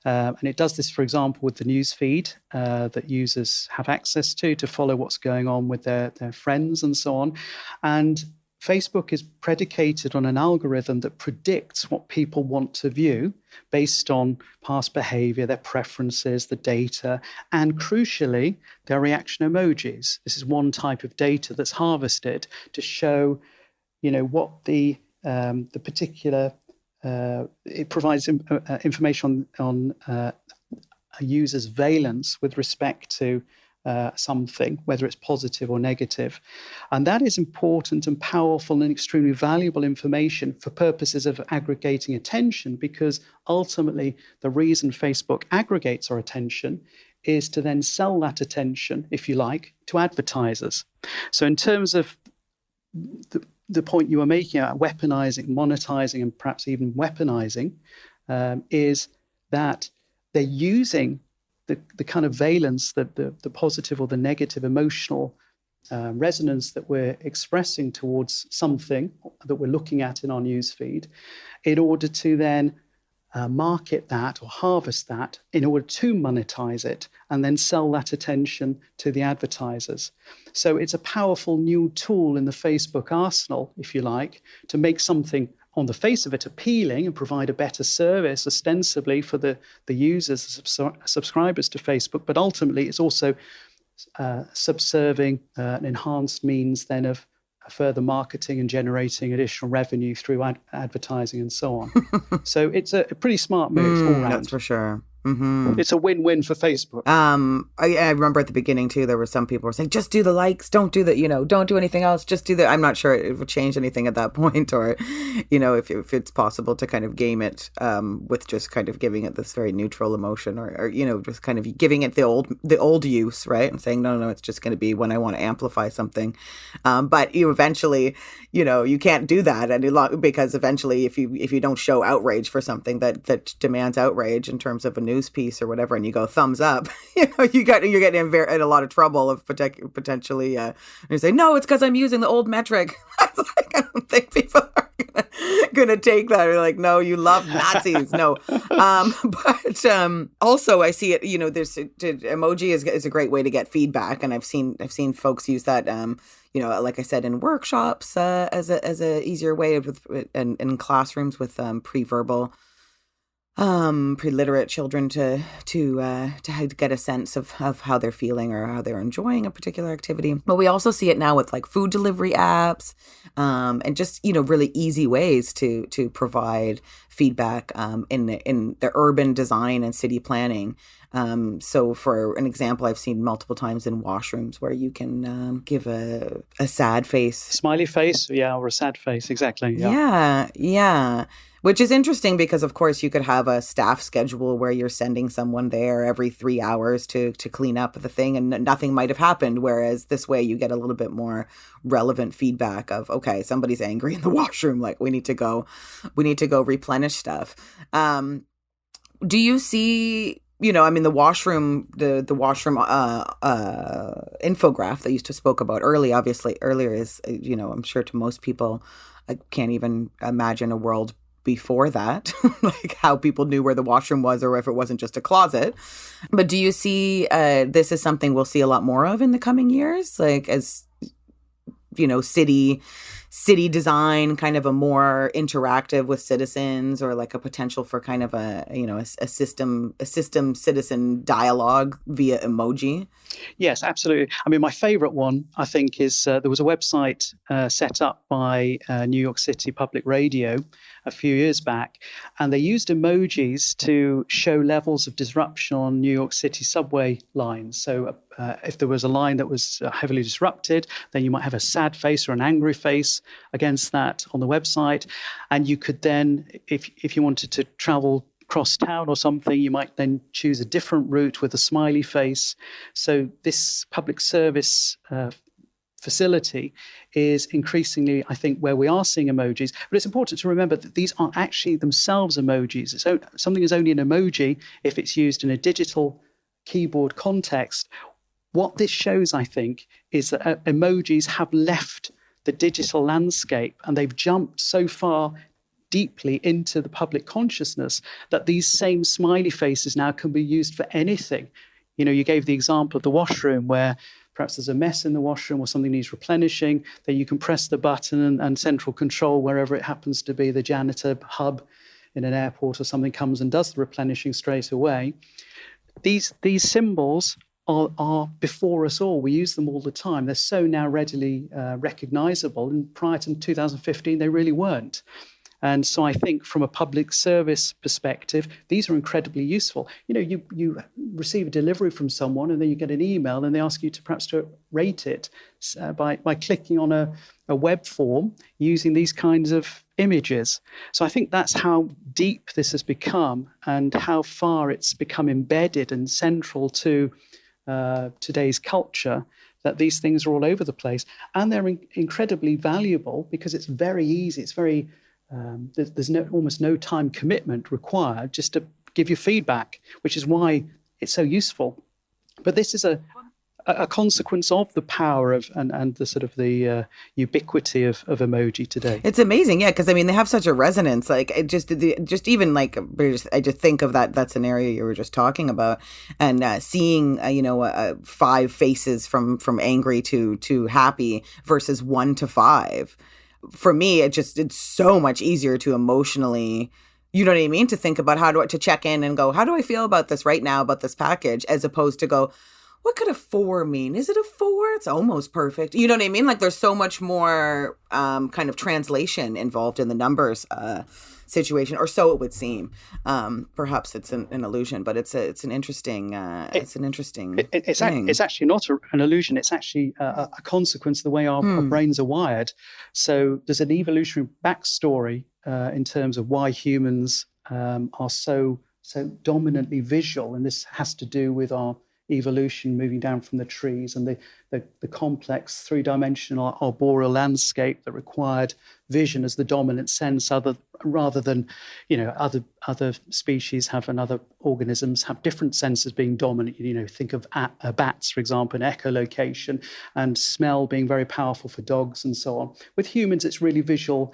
And it does this, for example, with the news feed that users have access to follow what's going on with their friends and so on. And Facebook is predicated on an algorithm that predicts what people want to view based on past behavior, their preferences, the data, and crucially, their reaction emojis. This is one type of data that's harvested to show, what the particular, it provides information on a user's valence with respect to something, whether it's positive or negative. And that is important and powerful and extremely valuable information for purposes of aggregating attention, because ultimately the reason Facebook aggregates our attention is to then sell that attention, if you like, to advertisers. So in terms of the point you were making about weaponizing, monetizing, and perhaps even weaponizing, is that they're using the kind of valence, that the positive or the negative emotional resonance that we're expressing towards something that we're looking at in our newsfeed, in order to then market that or harvest that in order to monetize it and then sell that attention to the advertisers. So it's a powerful new tool in the Facebook arsenal, if you like, to make something on the face of it appealing and provide a better service ostensibly for the users, the subscribers to Facebook. But ultimately, it's also subserving an enhanced means then of further marketing and generating additional revenue through advertising and so on. So it's a pretty smart move all around. That's for sure. Mm-hmm. It's a win-win for Facebook. I remember at the beginning too, there were some people who were saying, just do the likes, don't do the, don't do anything else, just do the, I'm not sure it would change anything at that point, or, if it's possible to kind of game it, with just kind of giving it this very neutral emotion, or just kind of giving it the old use, right? And saying, no, it's just going to be when I want to amplify something. But eventually, you can't do that any longer, because eventually if you don't show outrage for something that demands outrage in terms of a news piece or whatever, and you go thumbs up, you're getting in a lot of trouble of potentially you say, no, it's because I'm using the old metric. I don't think people are gonna take that. They're like, no, you love Nazis. No. But also I see it, there's emoji is a great way to get feedback, and I've seen folks use that like I said, in workshops as a easier way of, in classrooms with pre-verbal pre-literate children to get a sense of how they're feeling or how they're enjoying a particular activity. But we also see it now with like food delivery apps, and just really easy ways to provide feedback in the urban design and city planning. So for an example, I've seen multiple times in washrooms where you can give a sad face. Smiley face, yeah, or a sad face, exactly. Yeah. Which is interesting because, of course, you could have a staff schedule where you're sending someone there every 3 hours to clean up the thing and nothing might have happened. Whereas this way you get a little bit more relevant feedback of, okay, somebody's angry in the washroom. Like we need to go replenish stuff. Do you see, the washroom, the washroom infograph that you just spoke about earlier is, I'm sure to most people, I can't even imagine a world before that, like how people knew where the washroom was or if it wasn't just a closet. But do you see this is something we'll see a lot more of in the coming years? Like as, city design, kind of a more interactive with citizens, or like a potential for kind of a system citizen dialogue via emoji? Yes, absolutely. I mean, my favorite one, I think, is there was a website set up by New York City Public Radio a few years back, and they used emojis to show levels of disruption on New York City subway lines. So if there was a line that was heavily disrupted, then you might have a sad face or an angry face against that on the website. And you could then, if you wanted to travel cross town or something, you might then choose a different route with a smiley face. So this public service facility is increasingly, I think, where we are seeing emojis. But it's important to remember that these aren't actually themselves emojis. So something is only an emoji if it's used in a digital keyboard context. What this shows, I think, is that emojis have left the digital landscape and they've jumped so far deeply into the public consciousness that these same smiley faces now can be used for anything. You gave the example of the washroom where perhaps there's a mess in the washroom or something needs replenishing, then you can press the button and central control, wherever it happens to be, the janitor hub in an airport or something, comes and does the replenishing straight away. These symbols are before us all. We use them all the time. They're so now readily recognizable. And prior to 2015, they really weren't. And so I think from a public service perspective, these are incredibly useful. You receive a delivery from someone and then you get an email and they ask you to perhaps to rate it by clicking on a web form using these kinds of images. So I think that's how deep this has become and how far it's become embedded and central to today's culture, that these things are all over the place. And they're incredibly valuable because it's very easy. It's very there's almost no time commitment required just to give you feedback, which is why it's so useful. But this is a consequence of the power of and the sort of the ubiquity of emoji today. It's amazing, yeah, because they have such a resonance. Like it just even like I just think of that scenario you were just talking about, and seeing 5 faces from angry to happy versus 1 to 5. For me, it's so much easier to emotionally, to think about to check in and go, how do I feel about this right now, about this package, as opposed to go, what could a 4 mean? Is it a 4? It's almost perfect. You know what I mean? Like there's so much more kind of translation involved in the numbers situation, or so it would seem. Perhaps it's an illusion, but it's an interesting thing. It's actually not an illusion. It's actually a consequence of the way our brains are wired. So there's an evolutionary backstory in terms of why humans are so dominantly visual, and this has to do with our evolution moving down from the trees and the complex 3-dimensional arboreal landscape that required vision as the dominant sense, rather than other species have, and other organisms have different senses being dominant. Think of bats, for example, in echolocation, and smell being very powerful for dogs and so on. With humans, it's really visual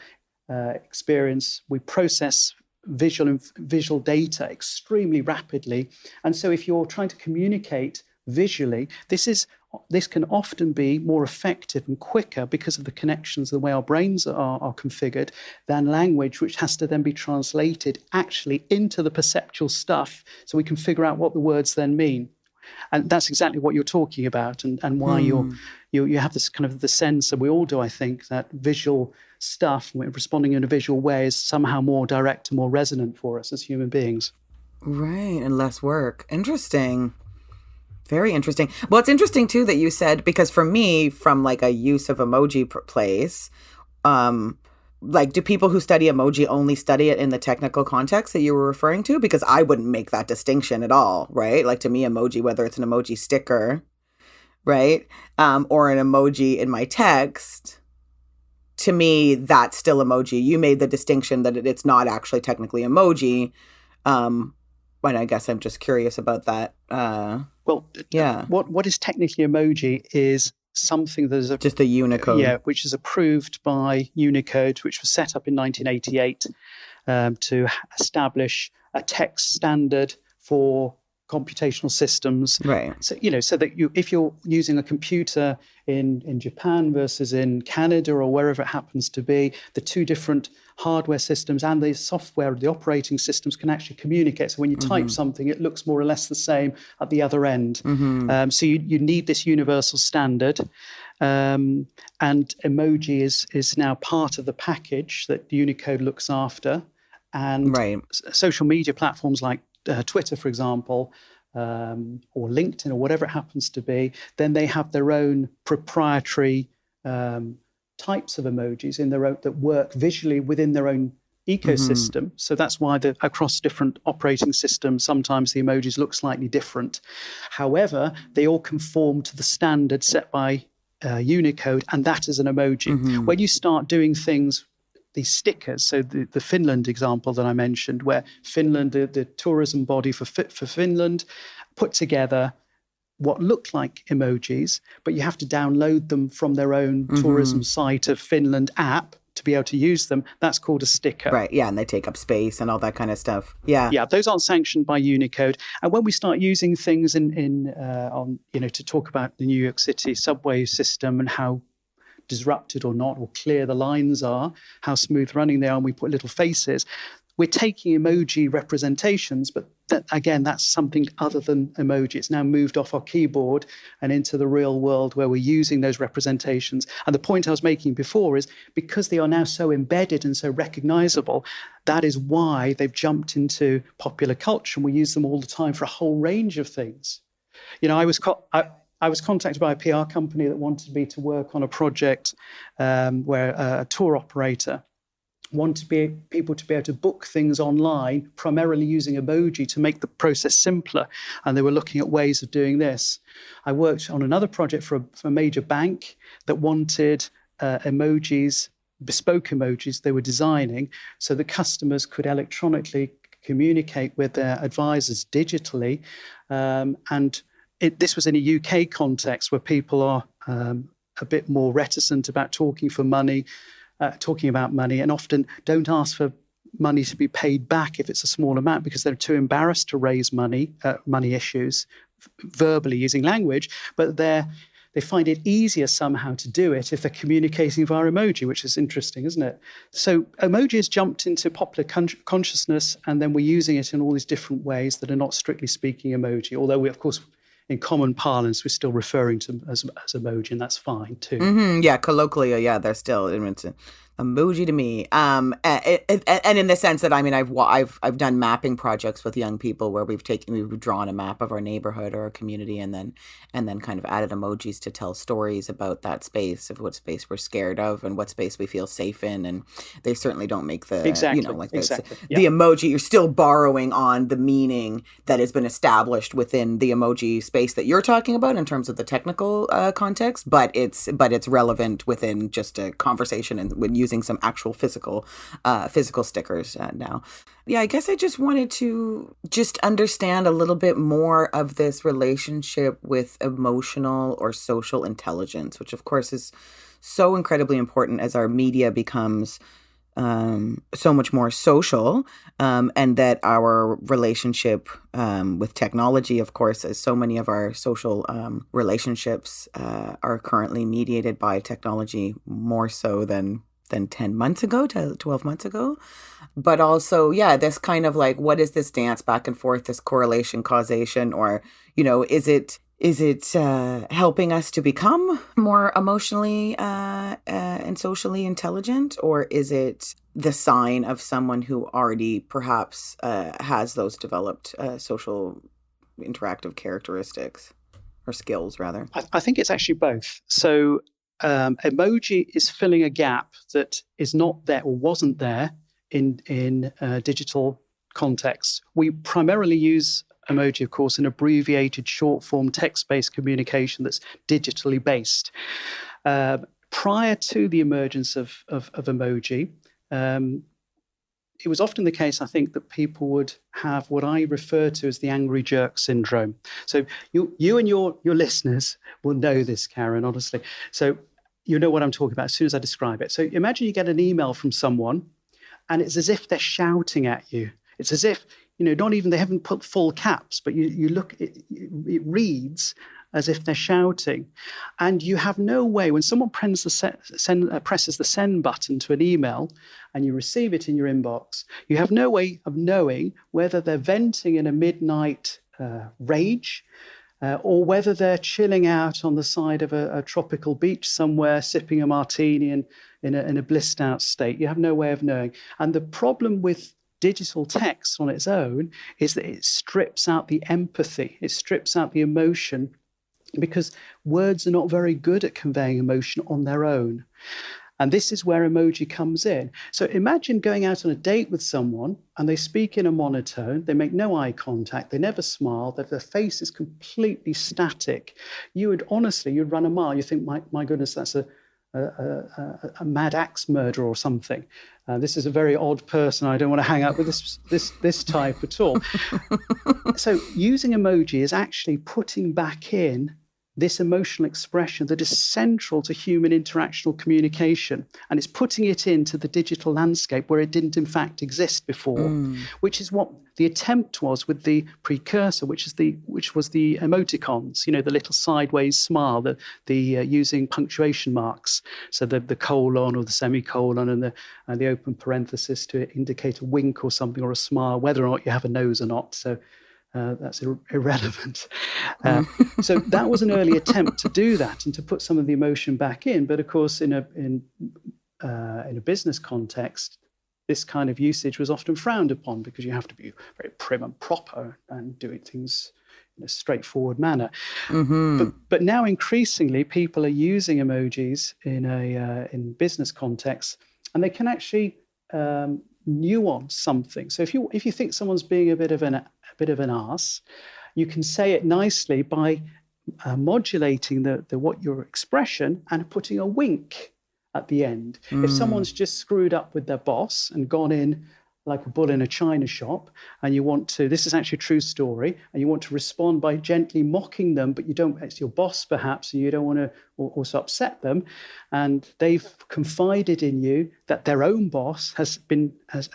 experience. We process visual data extremely rapidly, and so if you're trying to communicate visually, this can often be more effective and quicker because of the connections, the way our brains are configured, than language, which has to then be translated actually into the perceptual stuff so we can figure out what the words then mean. And that's exactly what you're talking about, and why you have this kind of the sense, and we all do, I think, that visual stuff, responding in a visual way, is somehow more direct and more resonant for us as human beings. Right, and less work. Interesting. Very interesting. Well, it's interesting too that you said, because for me, from like a use of emoji place, um, like, do people who study emoji only study it in the technical context that you were referring to? Because I wouldn't make that distinction at all, right? Like, to me, emoji, whether it's an emoji sticker, right, or an emoji in my text, to me, that's still emoji. You made the distinction that it's not actually technically emoji. But I guess I'm just curious about that. Well, Yeah. What is technically emoji is something that is Just the Unicode. which is approved by Unicode, which was set up in 1988 to establish a text standard for computational systems. Right. So, so that if you're using a computer in Japan versus in Canada or wherever it happens to be, the two different hardware systems and the software, the operating systems can actually communicate. So when you type something, it looks more or less the same at the other end. So you need this universal standard. And emoji is now part of the package that Unicode looks after. And social media platforms like Twitter, for example, or LinkedIn, or whatever it happens to be, then they have their own proprietary types of emojis in their own that work visually within their own ecosystem. So that's why across different operating systems, sometimes the emojis look slightly different. However, they all conform to the standard set by Unicode, and that is an emoji. When you start doing things, these stickers, so the Finland example that I mentioned, where Finland, the tourism body for Finland, put together what look like emojis, but you have to download them from their own tourism site of Finland app to be able to use them. That's called a sticker. Right, yeah, and they take up space and all that kind of stuff. Yeah. Yeah, those aren't sanctioned by Unicode. And when we start using things to talk about the New York City subway system and how disrupted or not, or clear the lines are, how smooth running they are, and we put little faces, we're taking emoji representations, but that's something other than emoji. It's now moved off our keyboard and into the real world where we're using those representations. And the point I was making before is because they are now so embedded and so recognizable, that is why they've jumped into popular culture, and we use them all the time for a whole range of things. I was contacted by a PR company that wanted me to work on a project where a tour operator wanted people to be able to book things online, primarily using emoji to make the process simpler. And they were looking at ways of doing this. I worked on another project for a major bank that wanted emojis, bespoke emojis they were designing, so the customers could electronically communicate with their advisors digitally. This was in a UK context where people are a bit more reticent about talking about money, and often don't ask for money to be paid back if it's a small amount because they're too embarrassed to raise money issues verbally using language. But they find it easier somehow to do it if they're communicating via emoji, which is interesting, isn't it? So emoji has jumped into popular consciousness, and then we're using it in all these different ways that are not strictly speaking emoji, although we, of course, in common parlance, we're still referring to them as emoji, and that's fine too. Yeah, colloquially, yeah, they're still it's emoji to me. And in the sense that I've done mapping projects with young people where we've drawn a map of our neighborhood or a community, and then kind of added emojis to tell stories about that space, of what space we're scared of and what space we feel safe in. And they certainly don't make the the emoji. You're still borrowing on the meaning that has been established within the emoji space that you're talking about in terms of the technical context, but it's relevant within just a conversation and when using some actual physical stickers now. Yeah, I guess I just wanted to just understand a little bit more of this relationship with emotional or social intelligence, which of course is so incredibly important as our media becomes so much more social, and that our relationship with technology, of course, as so many of our social relationships are currently mediated by technology more so than 10 months ago, 12 months ago. But also, yeah, this kind of like, what is this dance back and forth, this correlation, causation, or, is it Is it helping us to become more emotionally and socially intelligent, or is it the sign of someone who already perhaps has those developed social interactive characteristics or skills, rather? I think it's actually both. So emoji is filling a gap that is not there or wasn't there in digital contexts. We primarily use emoji, of course, in abbreviated short form text-based communication that's digitally based. Prior to the emergence of emoji, it was often the case, I think, that people would have what I refer to as the angry jerk syndrome. So you and your listeners will know this, Karen, honestly. So you know what I'm talking about as soon as I describe it. So imagine you get an email from someone and it's as if they're shouting at you. It's as if, not even, they haven't put full caps, but you look, it reads as if they're shouting. And you have no way, when someone presses the send button to an email and you receive it in your inbox, you have no way of knowing whether they're venting in a midnight rage or whether they're chilling out on the side of a tropical beach somewhere, sipping a martini and in a blissed out state. You have no way of knowing. And the problem with digital text on its own is that it strips out the empathy, it strips out the emotion, because words are not very good at conveying emotion on their own. And this is where emoji comes in. So imagine going out on a date with someone and they speak in a monotone, they make no eye contact, they never smile, their face is completely static. You'd run a mile. You think, my goodness, that's a mad axe murderer or something. This is a very odd person. I don't want to hang out with this type at all. So using emoji is actually putting back in this emotional expression that is central to human interactional communication. And it's putting it into the digital landscape where it didn't in fact exist before, which is what the attempt was with the precursor, which was the emoticons, the little sideways smile, the using punctuation marks. So the colon or the semicolon and the open parenthesis to indicate a wink or something, or a smile, whether or not you have a nose or not. So that's irrelevant. So that was an early attempt to do that and to put some of the emotion back in. But of course, in a business context, this kind of usage was often frowned upon because you have to be very prim and proper and doing things in a straightforward manner. But now increasingly, people are using emojis in business contexts, and they can actually nuance something. So if you think someone's being a bit of an arse, you can say it nicely by modulating your expression and putting a wink at the end. If someone's just screwed up with their boss and gone in like a bull in a china shop, and you want to, this is actually a true story, and you want to respond by gently mocking them, but you don't, it's your boss perhaps, and you don't want to also upset them, and they've confided in you that their own boss has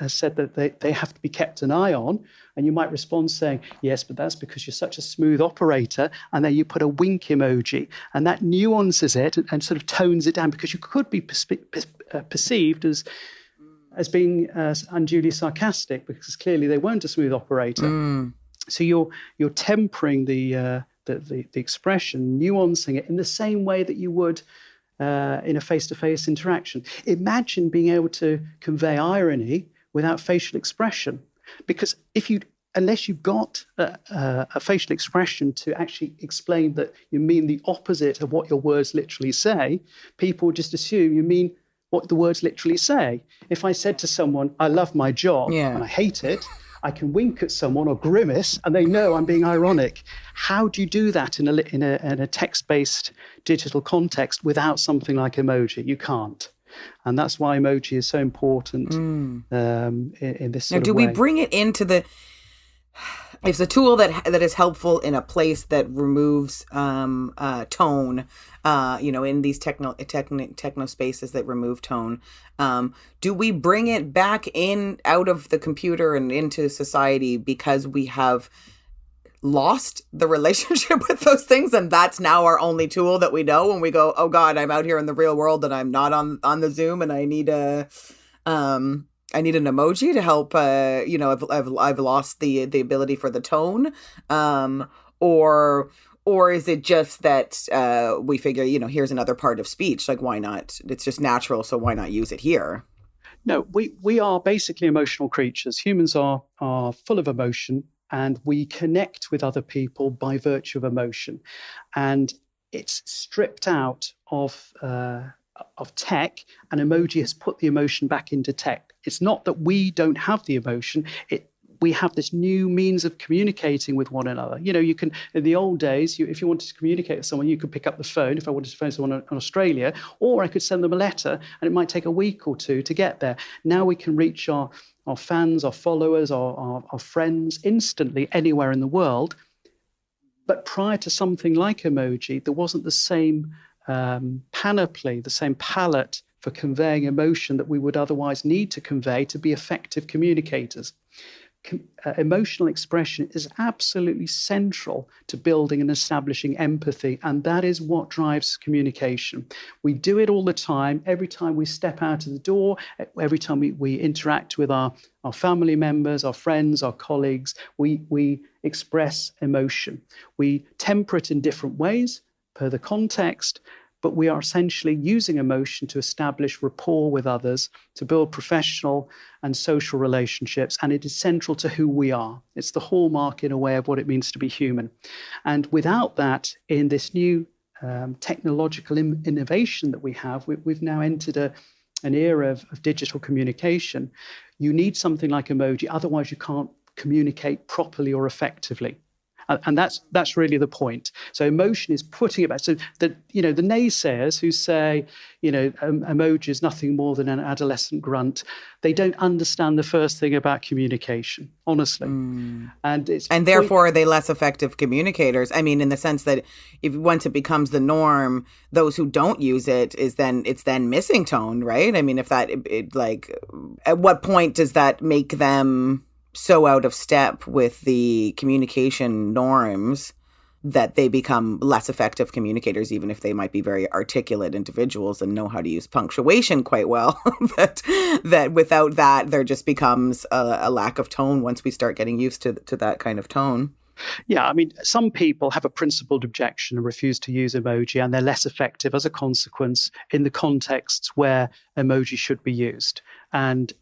said that they have to be kept an eye on, and you might respond saying, yes, but that's because you're such a smooth operator, and then you put a wink emoji, and that nuances it and sort of tones it down, because you could be perceived as being unduly sarcastic, because clearly they weren't a smooth operator. So you're tempering the expression, nuancing it in the same way that you would in a face-to-face interaction. Imagine being able to convey irony without facial expression, because unless you've got a facial expression to actually explain that you mean the opposite of what your words literally say, people just assume you mean what the words literally say. If I said to someone, I love my job and I hate it, I can wink at someone or grimace and they know I'm being ironic. How do you do that in a text-based digital context without something like emoji? You can't. And that's why emoji is so important in this sort of way. Now, do we bring it into the... It's a tool that is helpful in a place that removes tone, in these techno spaces that remove tone. Do we bring it back in out of the computer and into society because we have lost the relationship with those things, and that's now our only tool that we know when we go, oh God, I'm out here in the real world and I'm not on the Zoom and I need an emoji to help, I've lost the ability for the tone, or Or is it just that we figure, here's another part of speech, like why not? It's just natural, so why not use it here? No, we are basically emotional creatures. Humans are full of emotion, and we connect with other people by virtue of emotion. And it's stripped out of tech, and emoji has put the emotion back into tech. It's not that we don't have the emotion. We have this new means of communicating with one another. You can, in the old days, if you wanted to communicate with someone, you could pick up the phone if I wanted to phone someone in Australia, or I could send them a letter, and it might take a week or two to get there. Now we can reach our fans, our followers, our friends instantly anywhere in the world. But prior to something like emoji, there wasn't the same panoply, the same palette for conveying emotion that we would otherwise need to convey to be effective communicators. Emotional expression is absolutely central to building and establishing empathy, and that is what drives communication. We do it all the time. Every time we step out of the door, every time we interact with our family members, our friends, our colleagues, we express emotion. We temper it in different ways per the context, but we are essentially using emotion to establish rapport with others, to build professional and social relationships, and it is central to who we are. It's the hallmark, in a way, of what it means to be human. And without that, in this new technological innovation that we have, we've now entered an era of digital communication. You need something like emoji, otherwise you can't communicate properly or effectively. And that's really the point. So emotion is putting it back. So the naysayers who say, emoji is nothing more than an adolescent grunt, they don't understand the first thing about communication, honestly. And therefore are they less effective communicators? I mean, in the sense that if once it becomes the norm, those who don't use it it's then missing tone, right? I mean, if that at what point does that make them so out of step with the communication norms that they become less effective communicators, even if they might be very articulate individuals and know how to use punctuation quite well? that without that, there just becomes a lack of tone once we start getting used to that kind of tone. Yeah, I mean, some people have a principled objection and refuse to use emoji, and they're less effective as a consequence in the contexts where emoji should be used. And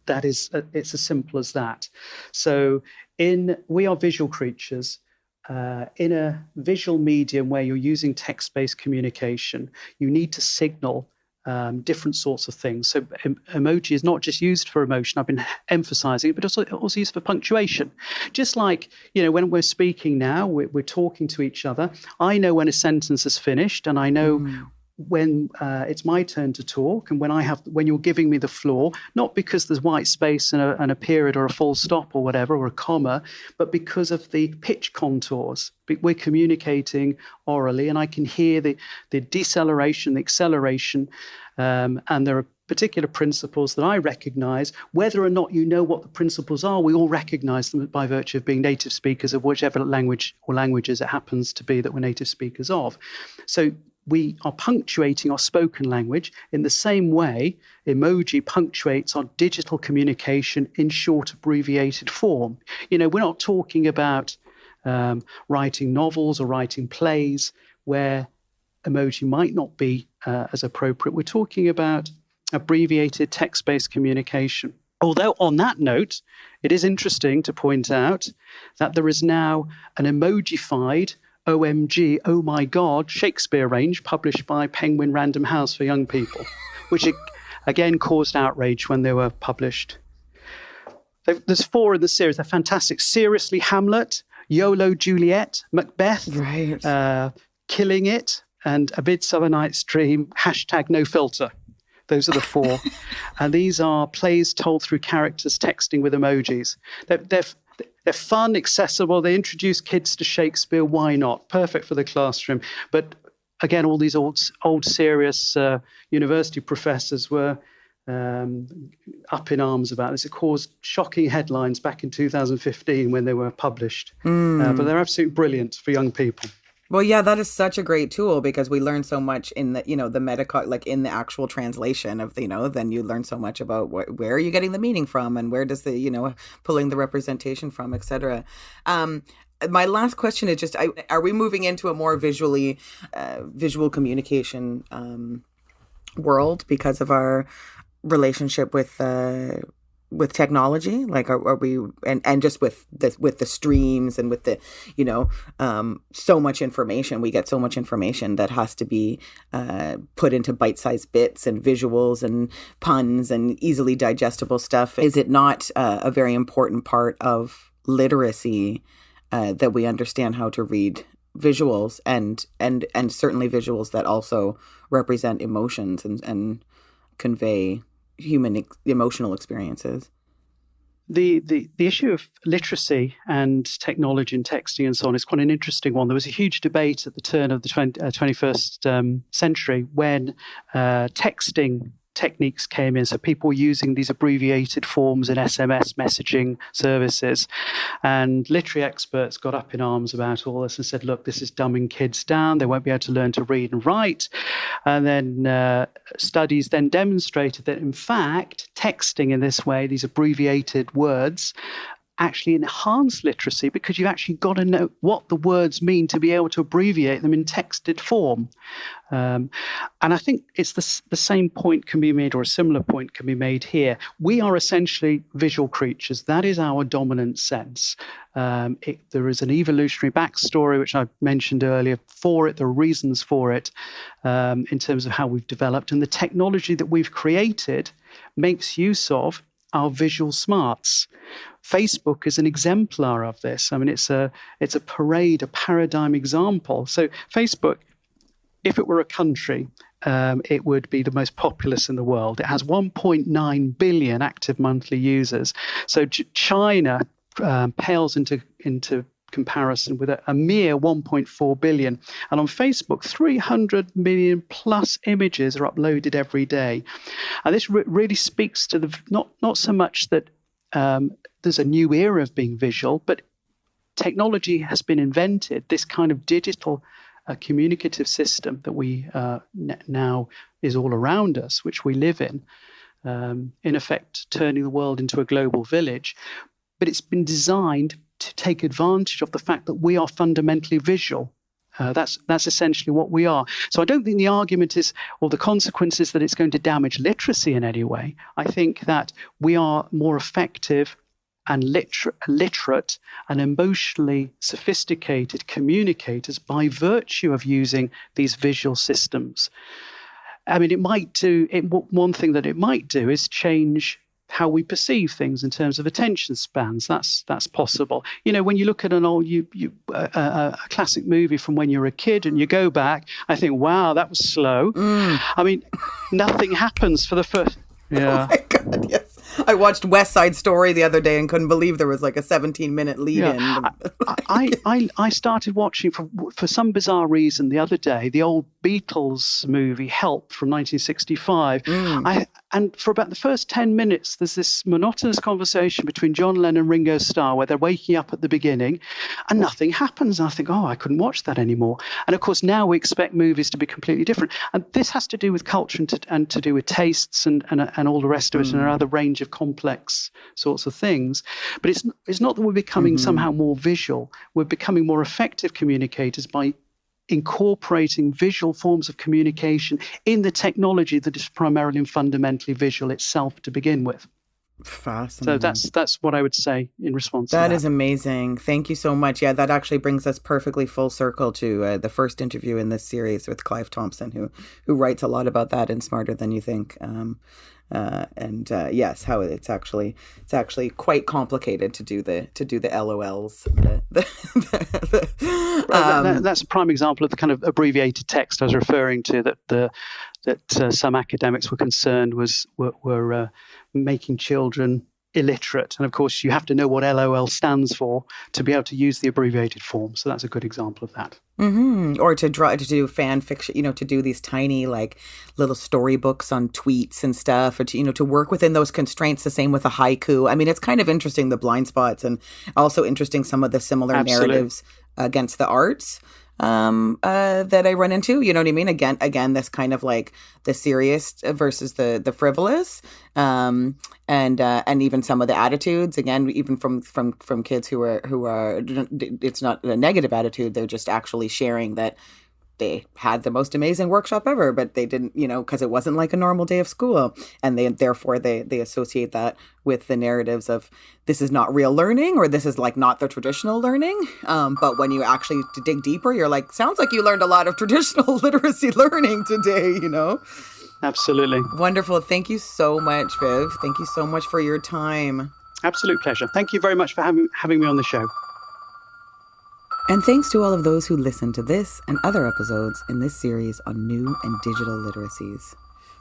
that is, it's as simple as that. So we are visual creatures. In a visual medium where you're using text-based communication, you need to signal different sorts of things. So emoji is not just used for emotion. I've been emphasizing it, but also used for punctuation. Just like, when we're speaking now, we're talking to each other. I know when a sentence is finished, and I know when it's my turn to talk, and when you're giving me the floor, not because there's white space and a period or a full stop or whatever, or a comma, but because of the pitch contours. We're communicating orally, and I can hear the deceleration, the acceleration, and there are particular principles that I recognize. Whether or not you know what the principles are, we all recognize them by virtue of being native speakers of whichever language or languages it happens to be that we're native speakers of. So we are punctuating our spoken language in the same way emoji punctuates our digital communication in short, abbreviated form. We're not talking about writing novels or writing plays where emoji might not be as appropriate. We're talking about abbreviated text-based communication. Although on that note, it is interesting to point out that there is now an emojified OMG, oh my God, Shakespeare range published by Penguin Random House for young people, which again caused outrage when they were published. There's 4 in the series. They're fantastic. Seriously, Hamlet, YOLO, Juliet, Macbeth, right. Killing It, and A Midsummer Night's Dream, #NoFilter. Those are the 4. And these are plays told through characters texting with emojis. They're fun, accessible. They introduce kids to Shakespeare. Why not? Perfect for the classroom. But again, all these old serious university professors were up in arms about this. It caused shocking headlines back in 2015 when they were published. But they're absolutely brilliant for young people. Well, yeah, that is such a great tool because we learn so much in the, the in the actual translation of, then you learn so much about where are you getting the meaning from and where does the, pulling the representation from, et cetera. My last question is just, are we moving into a more visual communication world because of our relationship with technology? Like, are we, and just with the streams and with the, so much information, we get so much information that has to be put into bite-sized bits and visuals and puns and easily digestible stuff. Is it not a very important part of literacy that we understand how to read visuals and certainly visuals that also represent emotions and convey human emotional experiences? The issue of literacy and technology and texting and so on is quite an interesting one. There was a huge debate at the turn of the 21st century when texting techniques came in. So people were using these abbreviated forms in SMS messaging services. And literary experts got up in arms about all this and said, look, this is dumbing kids down. They won't be able to learn to read and write. And then studies then demonstrated that, in fact, texting in this way, these abbreviated words, actually enhance literacy because you've actually got to know what the words mean to be able to abbreviate them in texted form. And I think it's the same point can be made, or a similar point can be made here. We are essentially visual creatures. That is our dominant sense. There is an evolutionary backstory, which I mentioned earlier, for it, the reasons for it, in terms of how we've developed. And the technology that we've created makes use of our visual smarts. Facebook is an exemplar of this. I mean, it's a parade, a paradigm example. So Facebook, if it were a country, it would be the most populous in the world. It has 1.9 billion active monthly users. So China pales into comparison with a mere 1.4 billion. And on Facebook, 300 million plus images are uploaded every day. And this really speaks to the not so much that there's a new era of being visual, but technology has been invented, this kind of digital communicative system that we now is all around us, which we live in effect turning the world into a global village. But it's been designed to take advantage of the fact that we are fundamentally visual. That's essentially what we are. So I don't think the argument is, or the consequence is, that it's going to damage literacy in any way. I think that we are more effective and literate and emotionally sophisticated communicators by virtue of using these visual systems. I mean, one thing that it might do is change how we perceive things in terms of attention spans. That's possible. When you look at an old a classic movie from when you're a kid and you go back, I think, wow, that was slow. I mean, nothing happens for the first. Yeah. Oh my God, yes. I watched West Side Story the other day and couldn't believe there was like a 17-minute lead-in. Yeah. I started watching for some bizarre reason the other day the old Beatles movie Help from 1965. And for about the first 10 minutes, there's this monotonous conversation between John Lennon and Ringo Starr where they're waking up at the beginning and nothing happens. And I think, I couldn't watch that anymore. And of course, now we expect movies to be completely different. And this has to do with culture and to do with tastes and all the rest of it and another range of complex sorts of things. But it's not that we're becoming somehow more visual. We're becoming more effective communicators by incorporating visual forms of communication in the technology that is primarily and fundamentally visual itself to begin with. Fascinating. So that's what I would say in response to that. That is amazing. Thank you so much. Yeah, that actually brings us perfectly full circle to the first interview in this series with Clive Thompson, who writes a lot about that in Smarter Than You Think. Yes, how it's actually quite complicated to do the LOLs. That's a prime example of the kind of abbreviated text I was referring to. That some academics were concerned were making children illiterate, and of course you have to know what LOL stands for to be able to use the abbreviated form. So that's a good example of that. Or to do fan fiction, to do these tiny like little storybooks on tweets and stuff, or to work within those constraints. The same with a haiku. I mean, it's kind of interesting, the blind spots, and also interesting some of the similar narratives against the arts. that I run into. You know what I mean? Again, this kind of like the serious versus the frivolous, and even some of the attitudes. Again, even from kids who are it's not a negative attitude. They're just actually sharing that they had the most amazing workshop ever, but they didn't, because it wasn't like a normal day of school. And therefore they associate that with the narratives of this is not real learning, or this is like not the traditional learning. But when you actually dig deeper, you're like, sounds like you learned a lot of traditional literacy learning today. Absolutely. Wonderful. Thank you so much, Viv. Thank you so much for your time. Absolute pleasure. Thank you very much for having me on the show. And thanks to all of those who listened to this and other episodes in this series on new and digital literacies.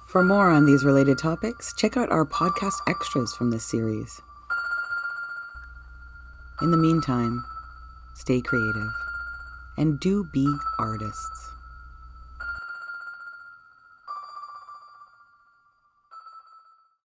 For more on these related topics, check out our podcast extras from this series. In the meantime, stay creative and do be artists.